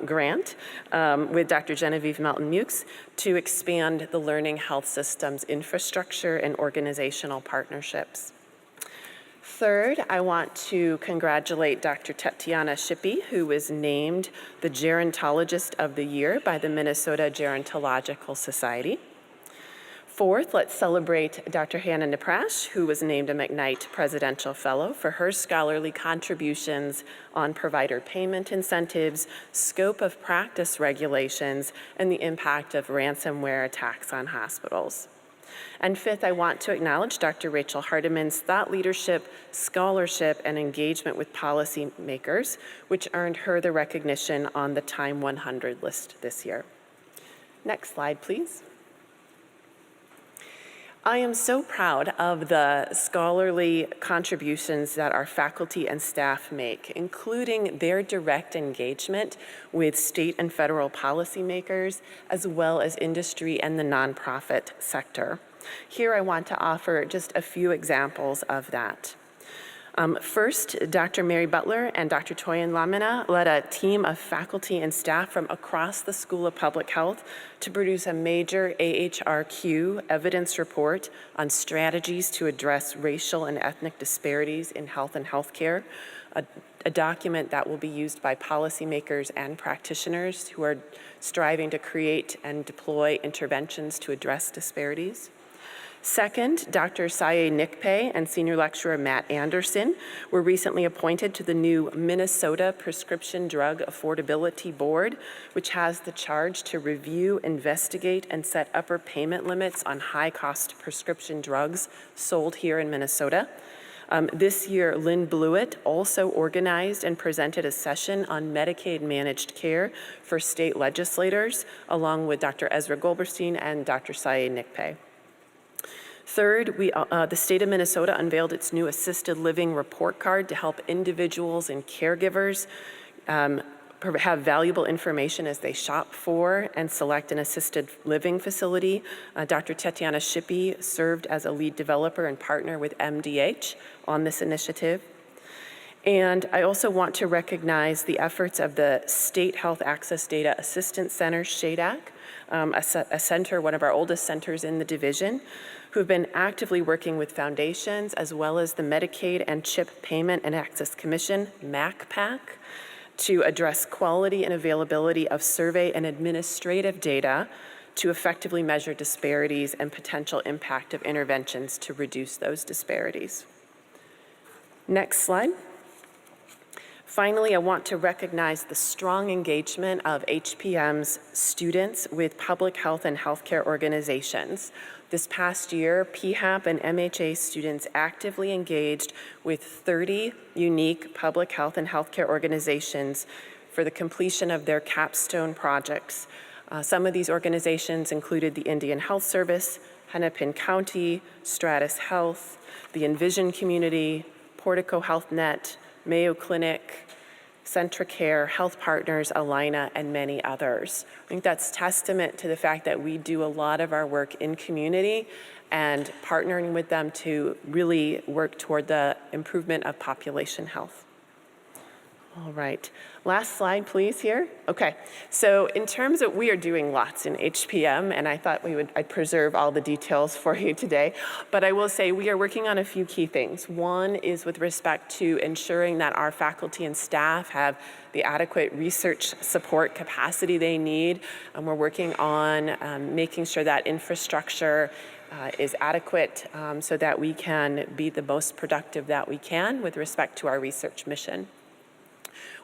grant with Dr. Genevieve Melton-Mukes to expand the learning health system's infrastructure and organizational partnerships. Third, I want to congratulate Dr. Tatiana Shippey, who was named the Gerontologist of the Year by the Minnesota Gerontological Society. Fourth, let's celebrate Dr. Hannah Neprash, who was named a McKnight Presidential Fellow for her scholarly contributions on provider payment incentives, scope of practice regulations, and the impact of ransomware attacks on hospitals. And fifth, I want to acknowledge Dr. Rachel Hardiman's thought leadership, scholarship, and engagement with policymakers, which earned her the recognition on the Time 100 list this year. Next slide, please. I am so proud of the scholarly contributions that our faculty and staff make, including their direct engagement with state and federal policymakers, as well as industry and the nonprofit sector. Here I want to offer just a few examples of that. First, Dr. Mary Butler and Dr. Toyin Lamina led a team of faculty and staff from across the School of Public Health to produce a major AHRQ evidence report on strategies to address racial and ethnic disparities in health and healthcare, a document that will be used by policymakers and practitioners who are striving to create and deploy interventions to address disparities. Second, Dr. Saye Nikpe and Senior Lecturer Matt Anderson were recently appointed to the new Minnesota Prescription Drug Affordability Board, which has the charge to review, investigate, and set upper payment limits on high-cost prescription drugs sold here in Minnesota. This year, Lynn Blewett also organized and presented a session on Medicaid managed care for state legislators, along with Dr. Ezra Goldberstein and Dr. Saye Nikpe. Third, the state of Minnesota unveiled its new assisted living report card to help individuals and caregivers have valuable information as they shop for and select an assisted living facility. Dr. Tetiana Shippey served as a lead developer and partner with MDH on this initiative. And I also want to recognize the efforts of the State Health Access Data Assistance Center, SHADAC, a center, one of our oldest centers in the division, who have been actively working with foundations as well as the Medicaid and CHIP Payment and Access Commission, MACPAC, to address quality and availability of survey and administrative data to effectively measure disparities and potential impact of interventions to reduce those disparities. Next slide. Finally, I want to recognize the strong engagement of HPM's students with public health and healthcare organizations. This past year, PHAP and MHA students actively engaged with 30 unique public health and healthcare organizations for the completion of their capstone projects. Some of these organizations included the Indian Health Service, Hennepin County, Stratus Health, the Envision Community, Portico Health Net, Mayo Clinic, Centricare, Health Partners, Alina, and many others. I think that's testament to the fact that we do a lot of our work in community and partnering with them to really work toward the improvement of population health. All right, last slide, please, here. Okay, so in terms of, we are doing lots in HPM, and I thought I'd preserve all the details for you today, but I will say we are working on a few key things. One is with respect to ensuring that our faculty and staff have the adequate research support capacity they need, and we're working on making sure that infrastructure is adequate so that we can be the most productive that we can with respect to our research mission.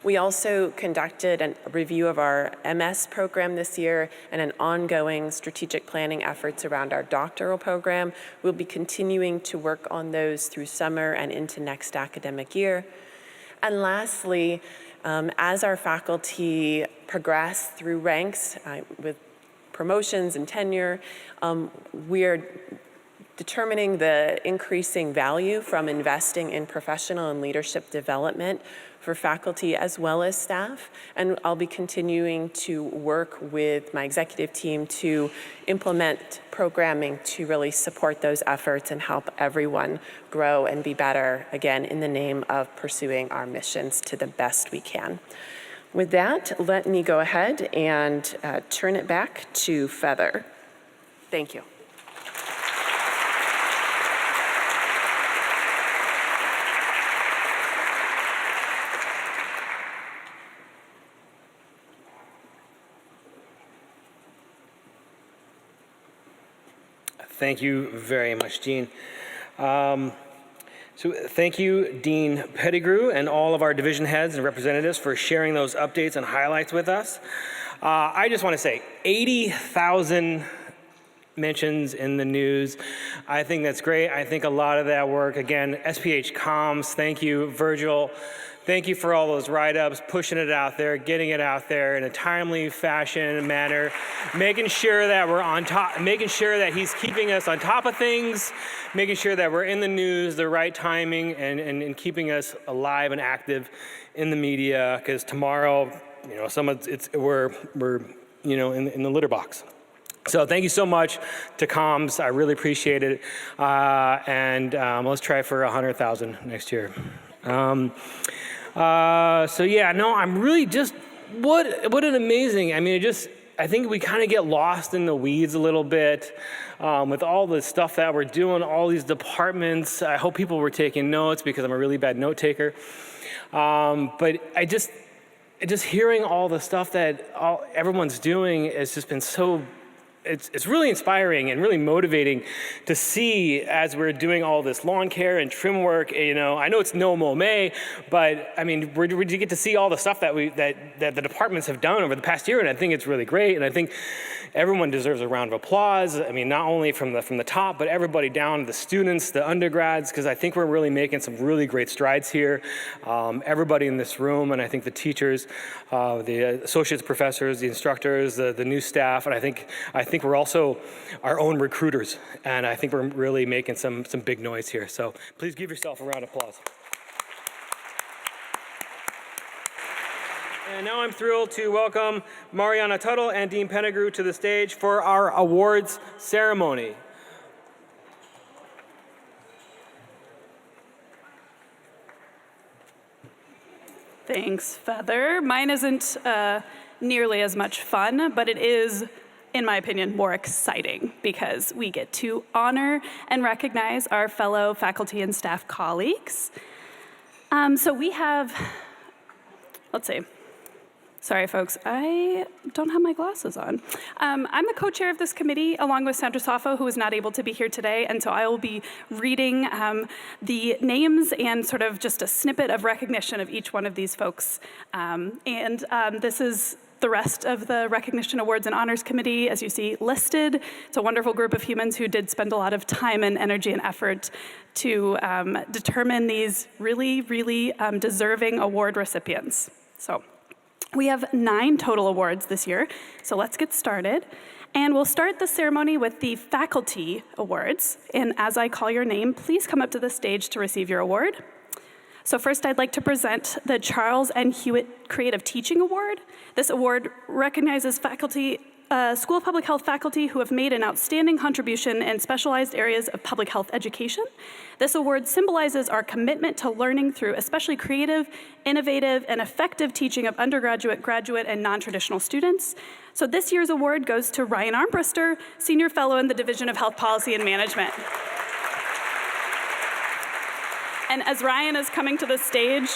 We also conducted a review of our MS program this year and an ongoing strategic planning efforts around our doctoral program. We'll be continuing to work on those through summer and into next academic year. And lastly, as our faculty progress through ranks with promotions and tenure, we're determining the increasing value from investing in professional and leadership development for faculty as well as staff. And I'll be continuing to work with my executive team to implement programming to really support those efforts and help everyone grow and be better, again, in the name of pursuing our missions to the best we can. With that, let me go ahead and turn it back to Feather. Thank you. Thank you very much, Dean. So thank you, Dean Pettigrew, and all of our division heads and representatives for sharing those updates and highlights with us. I just want to say 80,000 mentions in the news. I think that's great. I think a lot of that work, again, SPH comms, thank you, Virgil. Thank you for all those write-ups, pushing it out there, getting it out there in a timely fashion and manner, making sure that we're on top, making sure that he's keeping us on top of things, making sure that we're in the news, the right timing, and keeping us alive and active in the media. Because tomorrow, you know, we're you know, in the litter box. So thank you so much to comms. I really appreciate it. And let's try for 100,000 next year. So yeah, no, I'm really just, what an amazing, I mean, I think we kind of get lost in the weeds a little bit with all the stuff that we're doing, all these departments. I hope people were taking notes because I'm a really bad note taker. But just hearing all the stuff that everyone's doing has just been so it's really inspiring and really motivating to see as we're doing all this lawn care and trim work. You know, I know it's no mow May, but I mean, we get to see all the stuff that the departments have done over the past year, and I think it's really great. And I think everyone deserves a round of applause. I mean, not only from the top, but everybody down, the students, the undergrads, because I think we're really making some really great strides here. Everybody in this room, and I think the teachers, the associates professors, the instructors, the new staff, and I think we're also our own recruiters, and I think we're really making some big noise here. So please give yourself a round of applause. And now I'm thrilled to welcome Mariana Tuttle and Dean Penegrew to the stage for our awards ceremony. Thanks, Feather. Mine isn't nearly as much fun, but it is, in my opinion, more exciting because we get to honor and recognize our fellow faculty and staff colleagues. So we have, let's see. Sorry, folks, I don't have my glasses on. I'm the co-chair of this committee, along with Sandra Saffo, who is not able to be here today, and so I will be reading the names and sort of just a snippet of recognition of each one of these folks. This is the rest of the recognition awards and honors committee, as you see listed. It's a wonderful group of humans who did spend a lot of time and energy and effort to determine these really, really deserving award recipients. So we have 9 total awards this year, so let's get started. And we'll start the ceremony with the faculty awards. And as I call your name, please come up to the stage to receive your award. So first, I'd like to present the Charles N. Hewitt Creative Teaching Award. This award recognizes faculty, School of Public Health faculty who have made an outstanding contribution in specialized areas of public health education. This award symbolizes our commitment to learning through especially creative, innovative, and effective teaching of undergraduate, graduate, and non-traditional students. So this year's award goes to Ryan Armbruster, Senior Fellow in the Division of Health Policy and Management. And as Ryan is coming to the stage,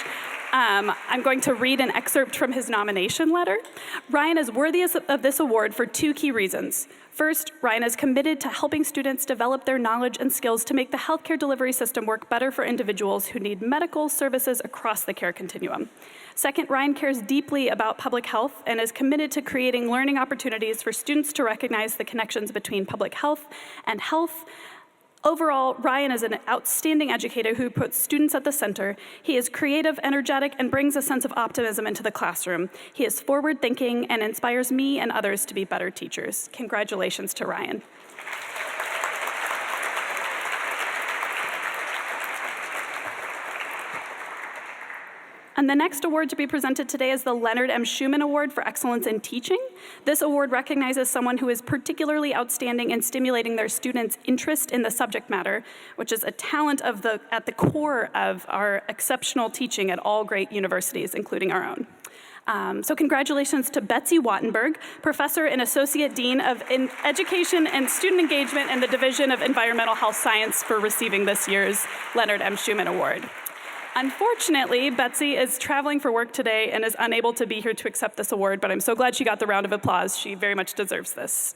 I'm going to read an excerpt from his nomination letter. Ryan is worthy of this award for 2 key reasons. First, Ryan is committed to helping students develop their knowledge and skills to make the healthcare delivery system work better for individuals who need medical services across the care continuum. Second, Ryan cares deeply about public health and is committed to creating learning opportunities for students to recognize the connections between public health and health. Overall, Ryan is an outstanding educator who puts students at the center. He is creative, energetic, and brings a sense of optimism into the classroom. He is forward-thinking and inspires me and others to be better teachers. Congratulations to Ryan. And the next award to be presented today is the Leonard M. Schumann Award for Excellence in Teaching. This award recognizes someone who is particularly outstanding in stimulating their students' interest in the subject matter, which is a talent at the core of our exceptional teaching at all great universities, including our own. So congratulations to Betsy Wattenberg, Professor and Associate Dean of Education and Student Engagement in the Division of Environmental Health Science, for receiving this year's Leonard M. Schumann Award. Unfortunately, Betsy is traveling for work today and is unable to be here to accept this award, but I'm so glad she got the round of applause. She very much deserves this.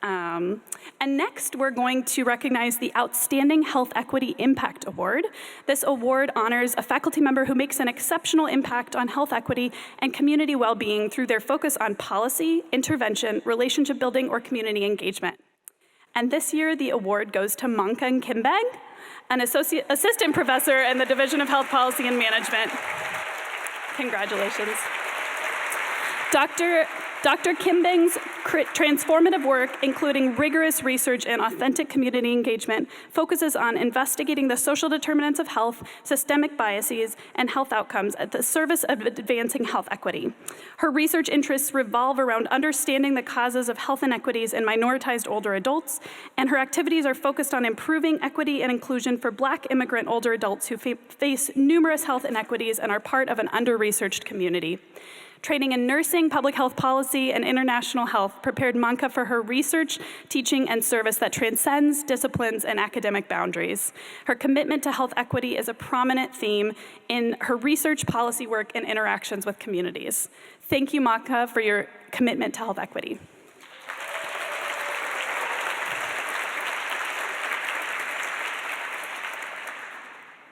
And next, we're going to recognize the Outstanding Health Equity Impact Award. This award honors a faculty member who makes an exceptional impact on health equity and community well-being through their focus on policy, intervention, relationship building, or community engagement. And this year, the award goes to Mankan Kimbang, an assistant professor in the Division of Health Policy and Management. Congratulations. Dr. Kimbang's transformative work, including rigorous research and authentic community engagement, focuses on investigating the social determinants of health, systemic biases, and health outcomes at the service of advancing health equity. Her research interests revolve around understanding the causes of health inequities in minoritized older adults, and her activities are focused on improving equity and inclusion for Black immigrant older adults who face numerous health inequities and are part of an under-researched community. Training in nursing, public health policy, and international health prepared Manka for her research, teaching, and service that transcends disciplines and academic boundaries. Her commitment to health equity is a prominent theme in her research, policy work, and interactions with communities. Thank you, Manka, for your commitment to health equity.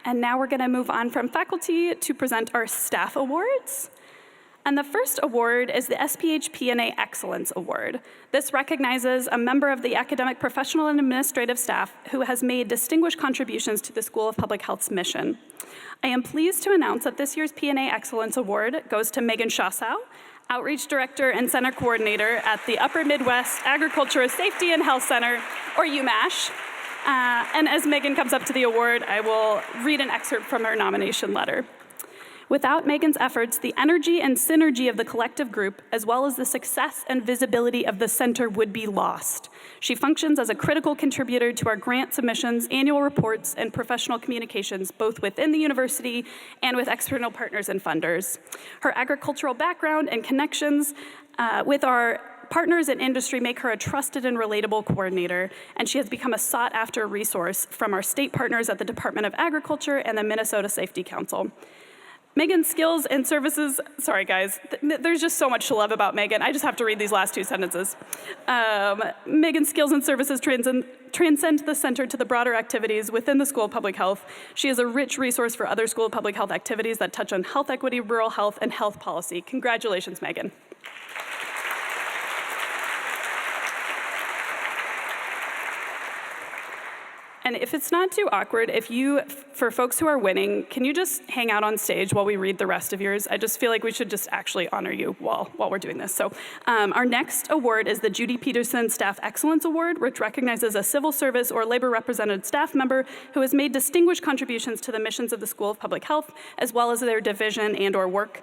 And now we're going to move on from faculty to present our staff awards. And the first award is the SPH P&A Excellence Award. This recognizes a member of the academic, professional, and administrative staff who has made distinguished contributions to the School of Public Health's mission. I am pleased to announce that this year's P&A Excellence Award goes to Megan Shossow, Outreach Director and Center Coordinator at the Upper Midwest Agriculture Safety and Health Center, or UMASH. And as Megan comes up to the award, I will read an excerpt from her nomination letter. Without Megan's efforts, the energy and synergy of the collective group, as well as the success and visibility of the center, would be lost. She functions as a critical contributor to our grant submissions, annual reports, and professional communications, both within the university and with external partners and funders. Her agricultural background and connections with our partners in industry make her a trusted and relatable coordinator, and she has become a sought-after resource from our state partners at the Department of Agriculture and the Minnesota Safety Council. Megan's skills and services, sorry guys, there's just so much to love about Megan. I just have to read these last two sentences. Megan's skills and services transcend the center to the broader activities within the School of Public Health. She is a rich resource for other School of Public Health activities that touch on health equity, rural health, and health policy. Congratulations, Megan. And if it's not too awkward, for folks who are winning, can you just hang out on stage while we read the rest of yours? I just feel like we should just actually honor you while we're doing this. So our next award is the Judy Peterson Staff Excellence Award, which recognizes a civil service or labor represented staff member who has made distinguished contributions to the missions of the School of Public Health, as well as their division and/or work.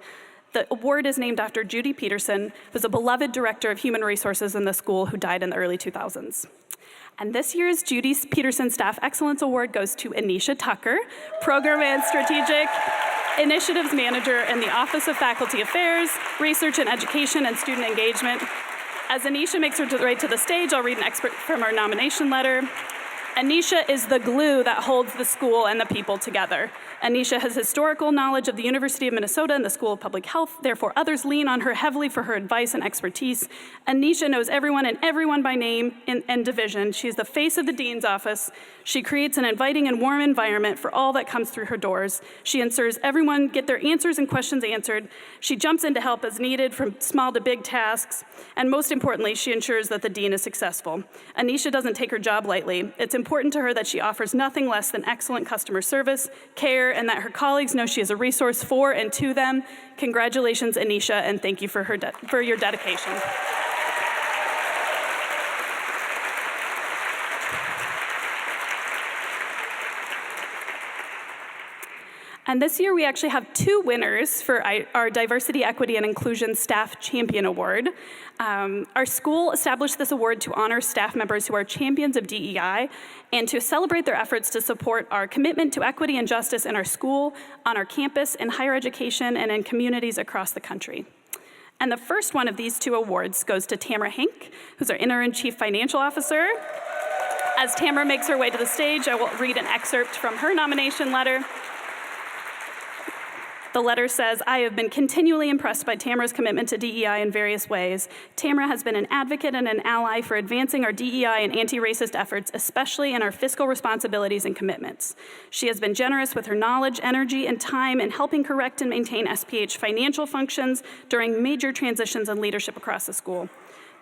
The award is named after Judy Peterson, who was a beloved director of human resources in the school who died in the early 2000s. And this year's Judy Peterson Staff Excellence Award goes to Anisha Tucker, Program and Strategic Initiatives Manager in the Office of Faculty Affairs, Research and Education, and Student Engagement. As Anisha makes her way to the stage, I'll read an excerpt from our nomination letter. Anisha is the glue that holds the school and the people together. Anisha has historical knowledge of the University of Minnesota and the School of Public Health, therefore others lean on her heavily for her advice and expertise. Anisha knows everyone and everyone by name and division. She's the face of the dean's office. She creates an inviting and warm environment for all that comes through her doors. She ensures everyone get their answers and questions answered. She jumps in to help as needed from small to big tasks. And most importantly, she ensures that the dean is successful. Anisha doesn't take her job lightly. It's important to her that she offers nothing less than excellent customer service, care, and that her colleagues know she is a resource for and to them. Congratulations, Anisha, and thank you for your dedication. And this year, we actually have two winners for our Diversity, Equity, and Inclusion Staff Champion Award. Our school established this award to honor staff members who are champions of DEI and to celebrate their efforts to support our commitment to equity and justice in our school, on our campus, in higher education, and in communities across the country. And the first one of these two awards goes to Tamara Hink, who's our Interim Chief Financial Officer. As Tamara makes her way to the stage, I will read an excerpt from her nomination letter. The letter says, I have been continually impressed by Tamara's commitment to DEI in various ways. Tamara has been an advocate and an ally for advancing our DEI and anti-racist efforts, especially in our fiscal responsibilities and commitments. She has been generous with her knowledge, energy, and time in helping correct and maintain SPH financial functions during major transitions in leadership across the school.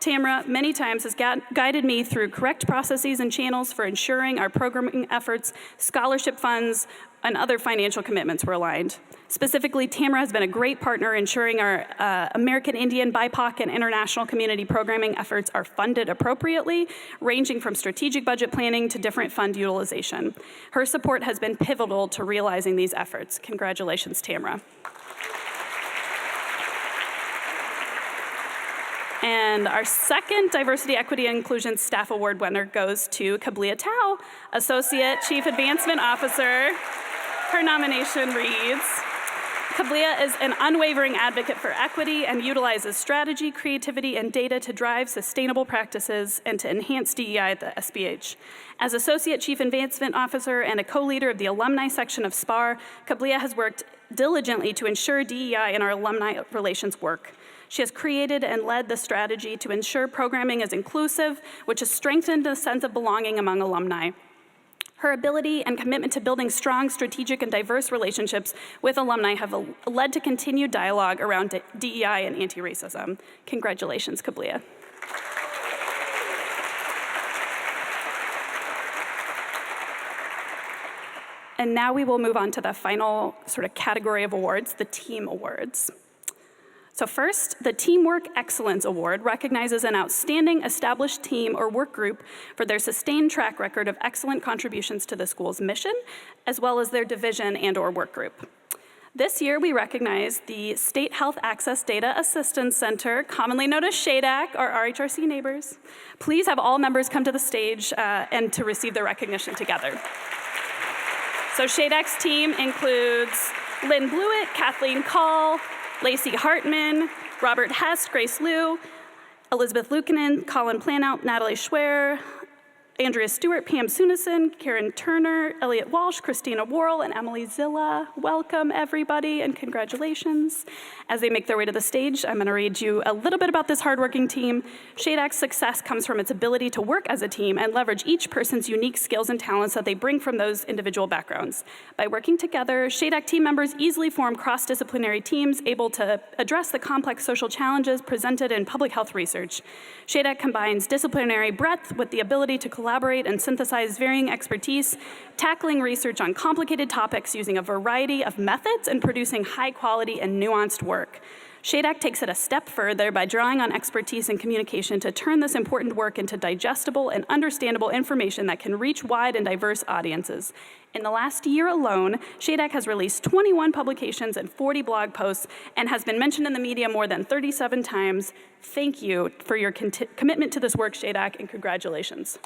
Tamara many times has guided me through correct processes and channels for ensuring our programming efforts, scholarship funds, and other financial commitments were aligned. Specifically, Tamara has been a great partner ensuring our American Indian, BIPOC, and international community programming efforts are funded appropriately, ranging from strategic budget planning to different fund utilization. Her support has been pivotal to realizing these efforts. Congratulations, Tamara. And our second Diversity, Equity, and Inclusion Staff Award winner goes to Kablia Tao, Associate Chief Advancement Officer. Her nomination reads, Kablia is an unwavering advocate for equity and utilizes strategy, creativity, and data to drive sustainable practices and to enhance DEI at the SPH. As Associate Chief Advancement Officer and a co-leader of the alumni section of SPAR, Kablia has worked diligently to ensure DEI in our alumni relations work. She has created and led the strategy to ensure programming is inclusive, which has strengthened the sense of belonging among alumni. Her ability and commitment to building strong, strategic, and diverse relationships with alumni have led to continued dialogue around DEI and anti-racism. Congratulations, Kablia. And now we will move on to the final sort of category of awards, the team awards. So first, the Teamwork Excellence Award recognizes an outstanding established team or work group for their sustained track record of excellent contributions to the school's mission, as well as their division and/or work group. This year, we recognize the State Health Access Data Assistance Center, commonly known as SHADAC, our RHRC neighbors. Please have all members come to the stage and to receive their recognition together. So SHADAC's team includes Lynn Blewett, Kathleen Call, Lacey Hartman, Robert Hest, Grace Liu, Elizabeth Lukanen, Colin Planout, Natalie Schwer, Andrea Stewart, Pam Sunison, Karen Turner, Elliot Walsh, Christina Worrell, and Emily Zilla. Welcome, everybody, and congratulations. As they make their way to the stage, I'm going to read you a little bit about this hardworking team. SHADAC's success comes from its ability to work as a team and leverage each person's unique skills and talents that they bring from those individual backgrounds. By working together, SHADAC team members easily form cross-disciplinary teams able to address the complex social challenges presented in public health research. SHADAC combines disciplinary breadth with the ability to collaborate and synthesize varying expertise, tackling research on complicated topics using a variety of methods and producing high-quality and nuanced work. SHADAC takes it a step further by drawing on expertise and communication to turn this important work into digestible and understandable information that can reach wide and diverse audiences. In the last year alone, SHADAC has released 21 publications and 40 blog posts and has been mentioned in the media more than 37 times. Thank you for your commitment to this work, SHADAC, and congratulations.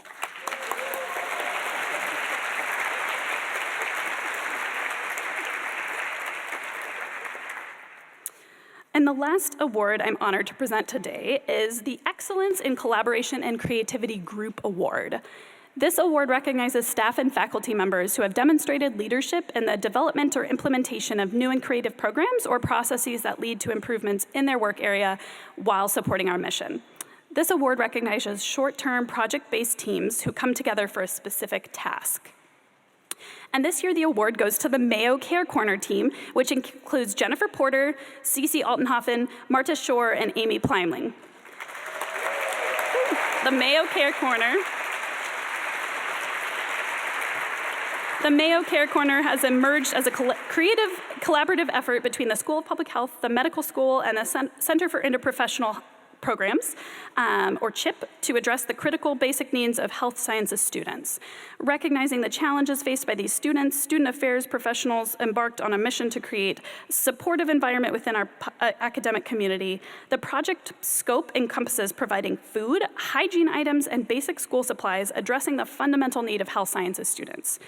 And the last award I'm honored to present today is the Excellence in Collaboration and Creativity Group Award. This award recognizes staff and faculty members who have demonstrated leadership in the development or implementation of new and creative programs or processes that lead to improvements in their work area while supporting our mission. This award recognizes short-term project-based teams who come together for a specific task. And this year, the award goes to the Mayo Care Corner team, which includes Jennifer Porter, Cece Altenhofen, Marta Shore, and Amy Pleimling. The Mayo Care Corner. The Mayo Care Corner has emerged as a creative, collaborative effort between the School of Public Health, the Medical School, and the Center for Interprofessional Programs, or CHIP, to address the critical basic needs of health sciences students. Recognizing the challenges faced by these students, student affairs professionals embarked on a mission to create a supportive environment within our academic community. The project scope encompasses providing food, hygiene items, and basic school supplies, addressing the fundamental need of health sciences students.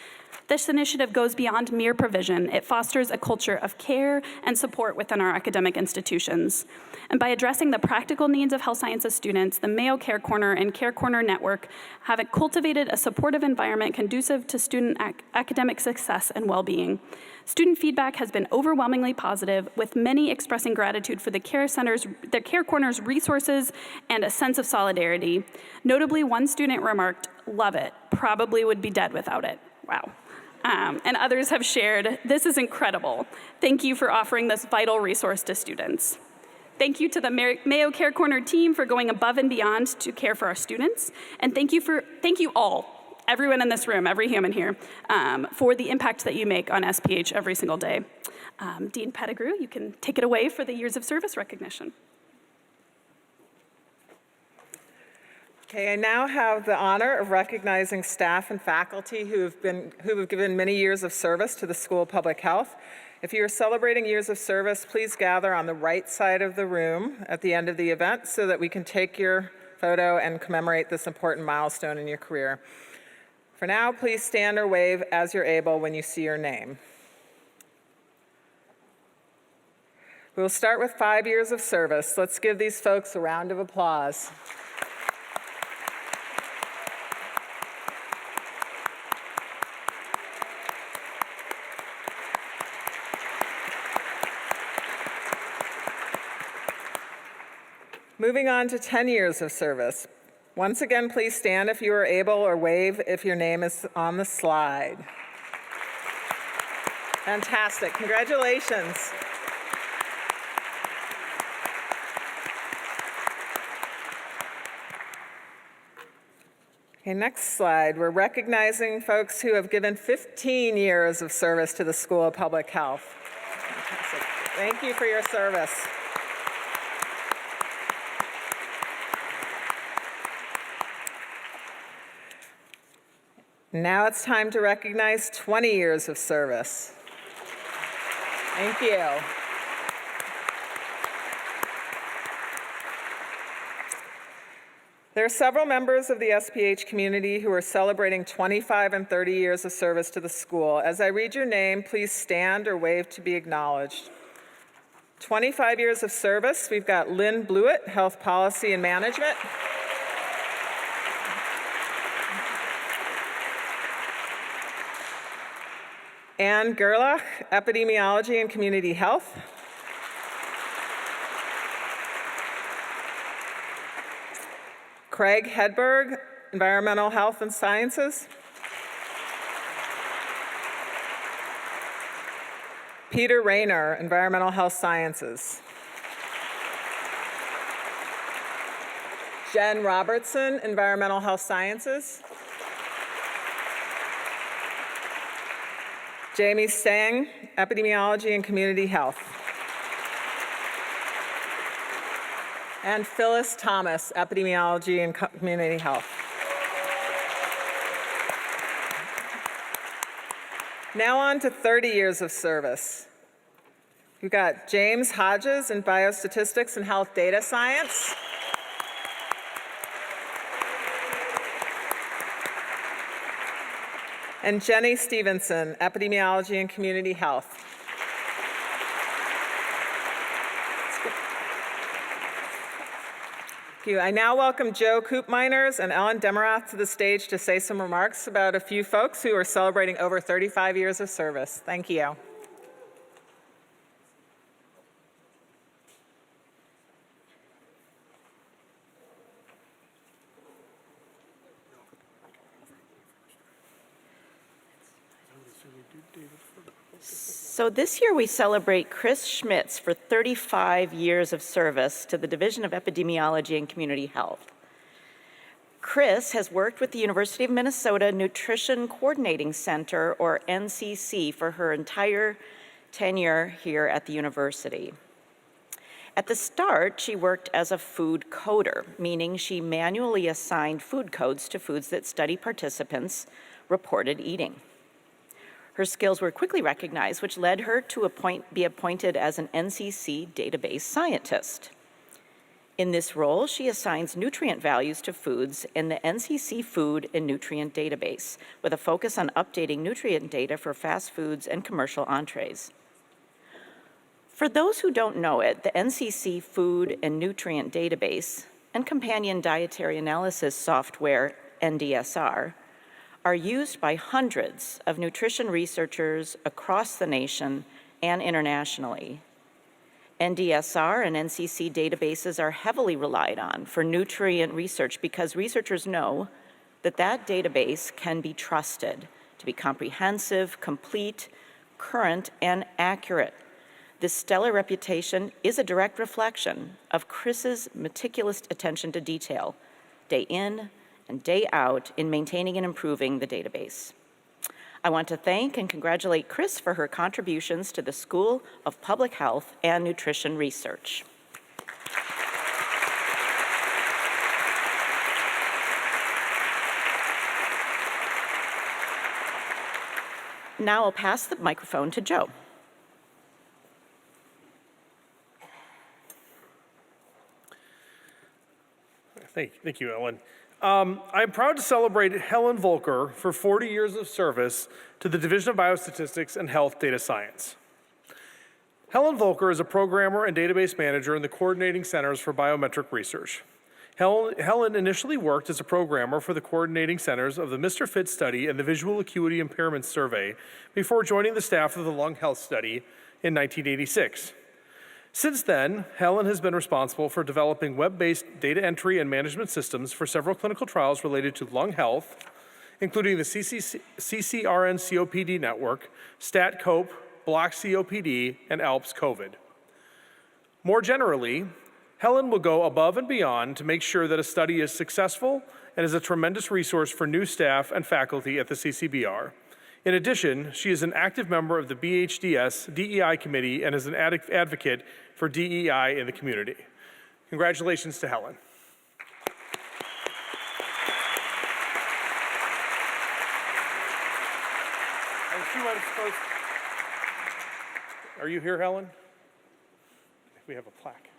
This initiative goes beyond mere provision. It fosters a culture of care and support within our academic institutions. And by addressing the practical needs of health sciences students, the Mayo Care Corner and Care Corner Network have cultivated a supportive environment conducive to student academic success and well-being. Student feedback has been overwhelmingly positive, with many expressing gratitude for the Care Corner's resources and a sense of solidarity. Notably, one student remarked, "Love it, probably would be dead without it." Wow. And others have shared, "This is incredible. Thank you for offering this vital resource to students." Thank you to the Mayo Care Corner team for going above and beyond to care for our students. And thank you all, everyone in this room, every human here, for the impact that you make on SPH every single day. Dean Pettigrew, you can take it away for the years of service recognition. Okay, I now have the honor of recognizing staff and faculty who have given many years of service to the School of Public Health. If you are celebrating years of service, please gather on the right side of the room at the end of the event so that we can take your photo and commemorate this important milestone in your career. For now, please stand or wave as you're able when you see your name. We will start with 5 years of service. Let's give these folks a round of applause. Moving on to 10 years of service. Once again, please stand if you are able or wave if your name is on the slide. Fantastic. Congratulations. Okay, next slide. We're recognizing folks who have given 15 years of service to the School of Public Health. Fantastic. Thank you for your service. Now it's time to recognize 20 years of service. Thank you. There are several members of the SPH community who are celebrating 25 and 30 years of service to the school. As I read your name, please stand or wave to be acknowledged. 25 years of service, we've got Lynn Blewett, Health Policy and Management. Ann Gerlach, Epidemiology and Community Health. Craig Hedberg, Environmental Health and Sciences. Peter Rayner, Environmental Health Sciences. Jen Robertson, Environmental Health Sciences. Jamie Stang, Epidemiology and Community Health. And Phyllis Thomas, Epidemiology and Community Health. Now on to 30 years of service. We've got James Hodges in Biostatistics and Health Data Science. And Jenny Stevenson, Epidemiology and Community Health. Thank you. I now welcome Joe Koopmeiners and Ellen Demerath to the stage to say some remarks about a few folks who are celebrating over 35 years of service. Thank you. So this year we celebrate Chris Schmitz for 35 years of service to the Division of Epidemiology and Community Health. Chris has worked with the University of Minnesota Nutrition Coordinating Center, or NCC, for her entire tenure here at the university. At the start, she worked as a food coder, meaning she manually assigned food codes to foods that study participants reported eating. Her skills were quickly recognized, which led her to be appointed as an NCC database scientist. In this role, she assigns nutrient values to foods in the NCC Food and Nutrient Database, with a focus on updating nutrient data for fast foods and commercial entrees. For those who don't know it, the NCC Food and Nutrient Database and companion dietary analysis software, NDSR, are used by hundreds of nutrition researchers across the nation and internationally. NDSR and NCC databases are heavily relied on for nutrient research because researchers know that that database can be trusted to be comprehensive, complete, current, and accurate. This stellar reputation is a direct reflection of Chris's meticulous attention to detail, day in and day out, in maintaining and improving the database. I want to thank and congratulate Chris for her contributions to the School of Public Health and Nutrition Research. Now I'll pass the microphone to Joe. Thank you, Ellen. I'm proud to celebrate Helen Volker for 40 years of service to the Division of Biostatistics and Health Data Science. Helen Volker is a programmer and database manager in the Coordinating Centers for Biometric Research. Helen initially worked as a programmer for the Coordinating Centers of the Mr. Fit Study and the Visual Acuity Impairment Survey before joining the staff of the Lung Health Study in 1986. Since then, Helen has been responsible for developing web-based data entry and management systems for several clinical trials related to lung health, including the CCRN-COPD network, StatCope, Block-COPD, and ALPS COVID. More generally, Helen will go above and beyond to make sure that a study is successful and is a tremendous resource for new staff and faculty at the CCBR. In addition, she is an active member of the BHDS DEI committee and is an advocate for DEI in the community. Congratulations to Helen. Are you here, Helen? We have a plaque.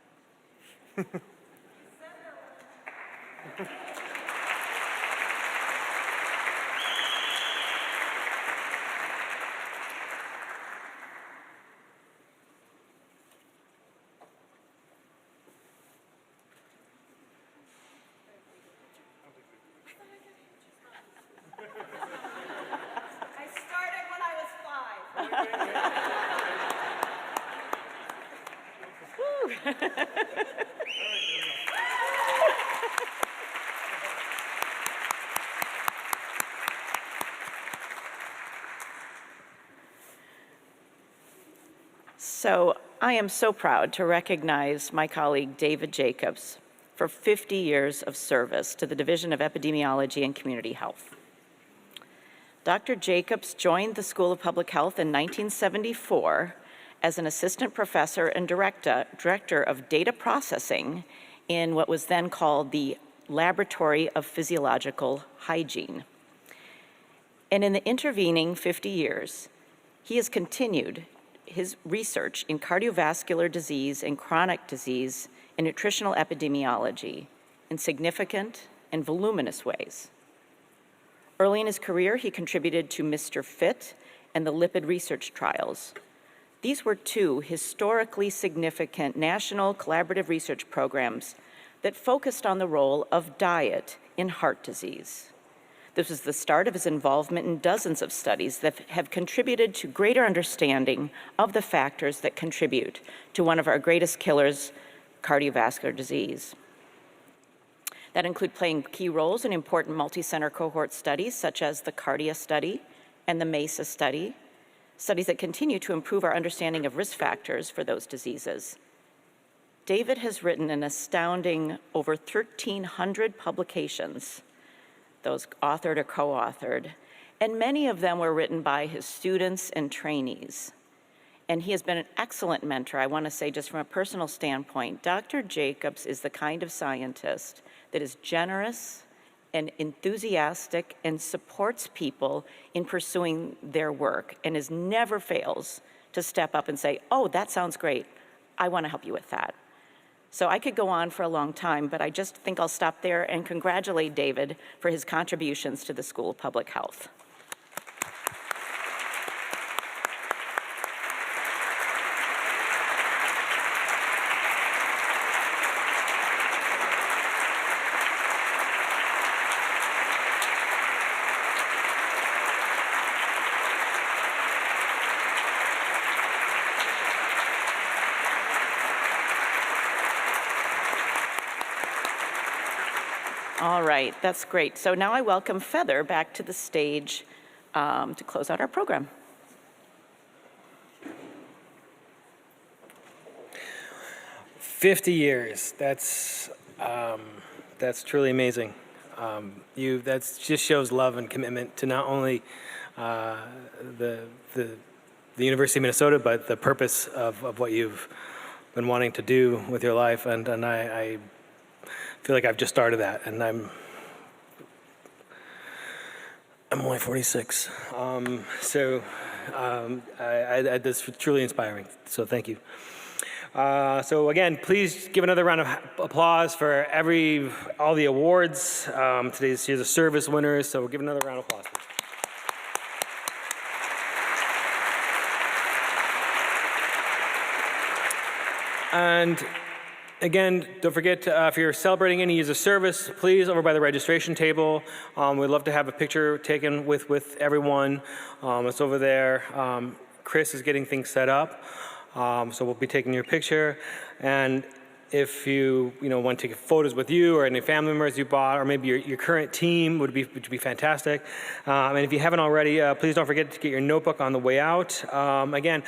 So I am so proud to recognize my colleague David Jacobs for 50 years of service to the Division of Epidemiology and Community Health. Dr. Jacobs joined the School of Public Health in 1974 as an assistant professor and director of data processing in what was then called the Laboratory of Physiological Hygiene. And in the intervening 50 years, he has continued his research in cardiovascular disease and chronic disease and nutritional epidemiology in significant and voluminous ways. Early in his career, he contributed to Mr. Fit and the lipid research trials. These were two historically significant national collaborative research programs that focused on the role of diet in heart disease. This was the start of his involvement in dozens of studies that have contributed to greater understanding of the factors that contribute to one of our greatest killers, cardiovascular disease. That include playing key roles in important multi-center cohort studies such as the CARDIA study and the MESA study, studies that continue to improve our understanding of risk factors for those diseases. David has written an astounding over 1,300 publications, those authored or co-authored, and many of them were written by his students and trainees. And he has been an excellent mentor. I want to say, just from a personal standpoint, Dr. Jacobs is the kind of scientist that is generous and enthusiastic and supports people in pursuing their work and never fails to step up and say, oh, that sounds great. I want to help you with that. So I could go on for a long time, but I just think I'll stop there and congratulate David for his contributions to the School of Public Health. All right, that's great. So now I welcome Feather back to the stage to close out our program. $50 years. That's truly amazing. That just shows love and commitment to not only the University of Minnesota, but the purpose of what you've been wanting to do with your life. And I feel like I've just started that, and I'm only 46. That's truly inspiring. So thank you. So again, please give another round of applause for all the awards. Today's the service winners. So we'll give another round of applause, please. And again, don't forget, if you're celebrating any years of service, please, over by the registration table. We'd love to have a picture taken with everyone. It's over there. Chris is getting things set up. So we'll be taking your picture. And if you want to take photos with you or any family members you bought, or maybe your current team would be fantastic. And if you haven't already, please don't forget to get your notebook on the way out. Again,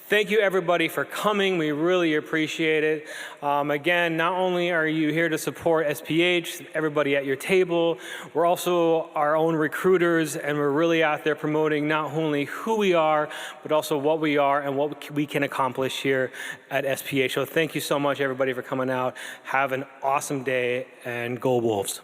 thank you everybody for coming. We really appreciate it. Again, not only are you here to support SPH, everybody at your table, we're also our own recruiters, and we're really out there promoting not only who we are, but also what we are and what we can accomplish here at SPH. So thank you so much everybody for coming out. Have an awesome day, and go Wolves.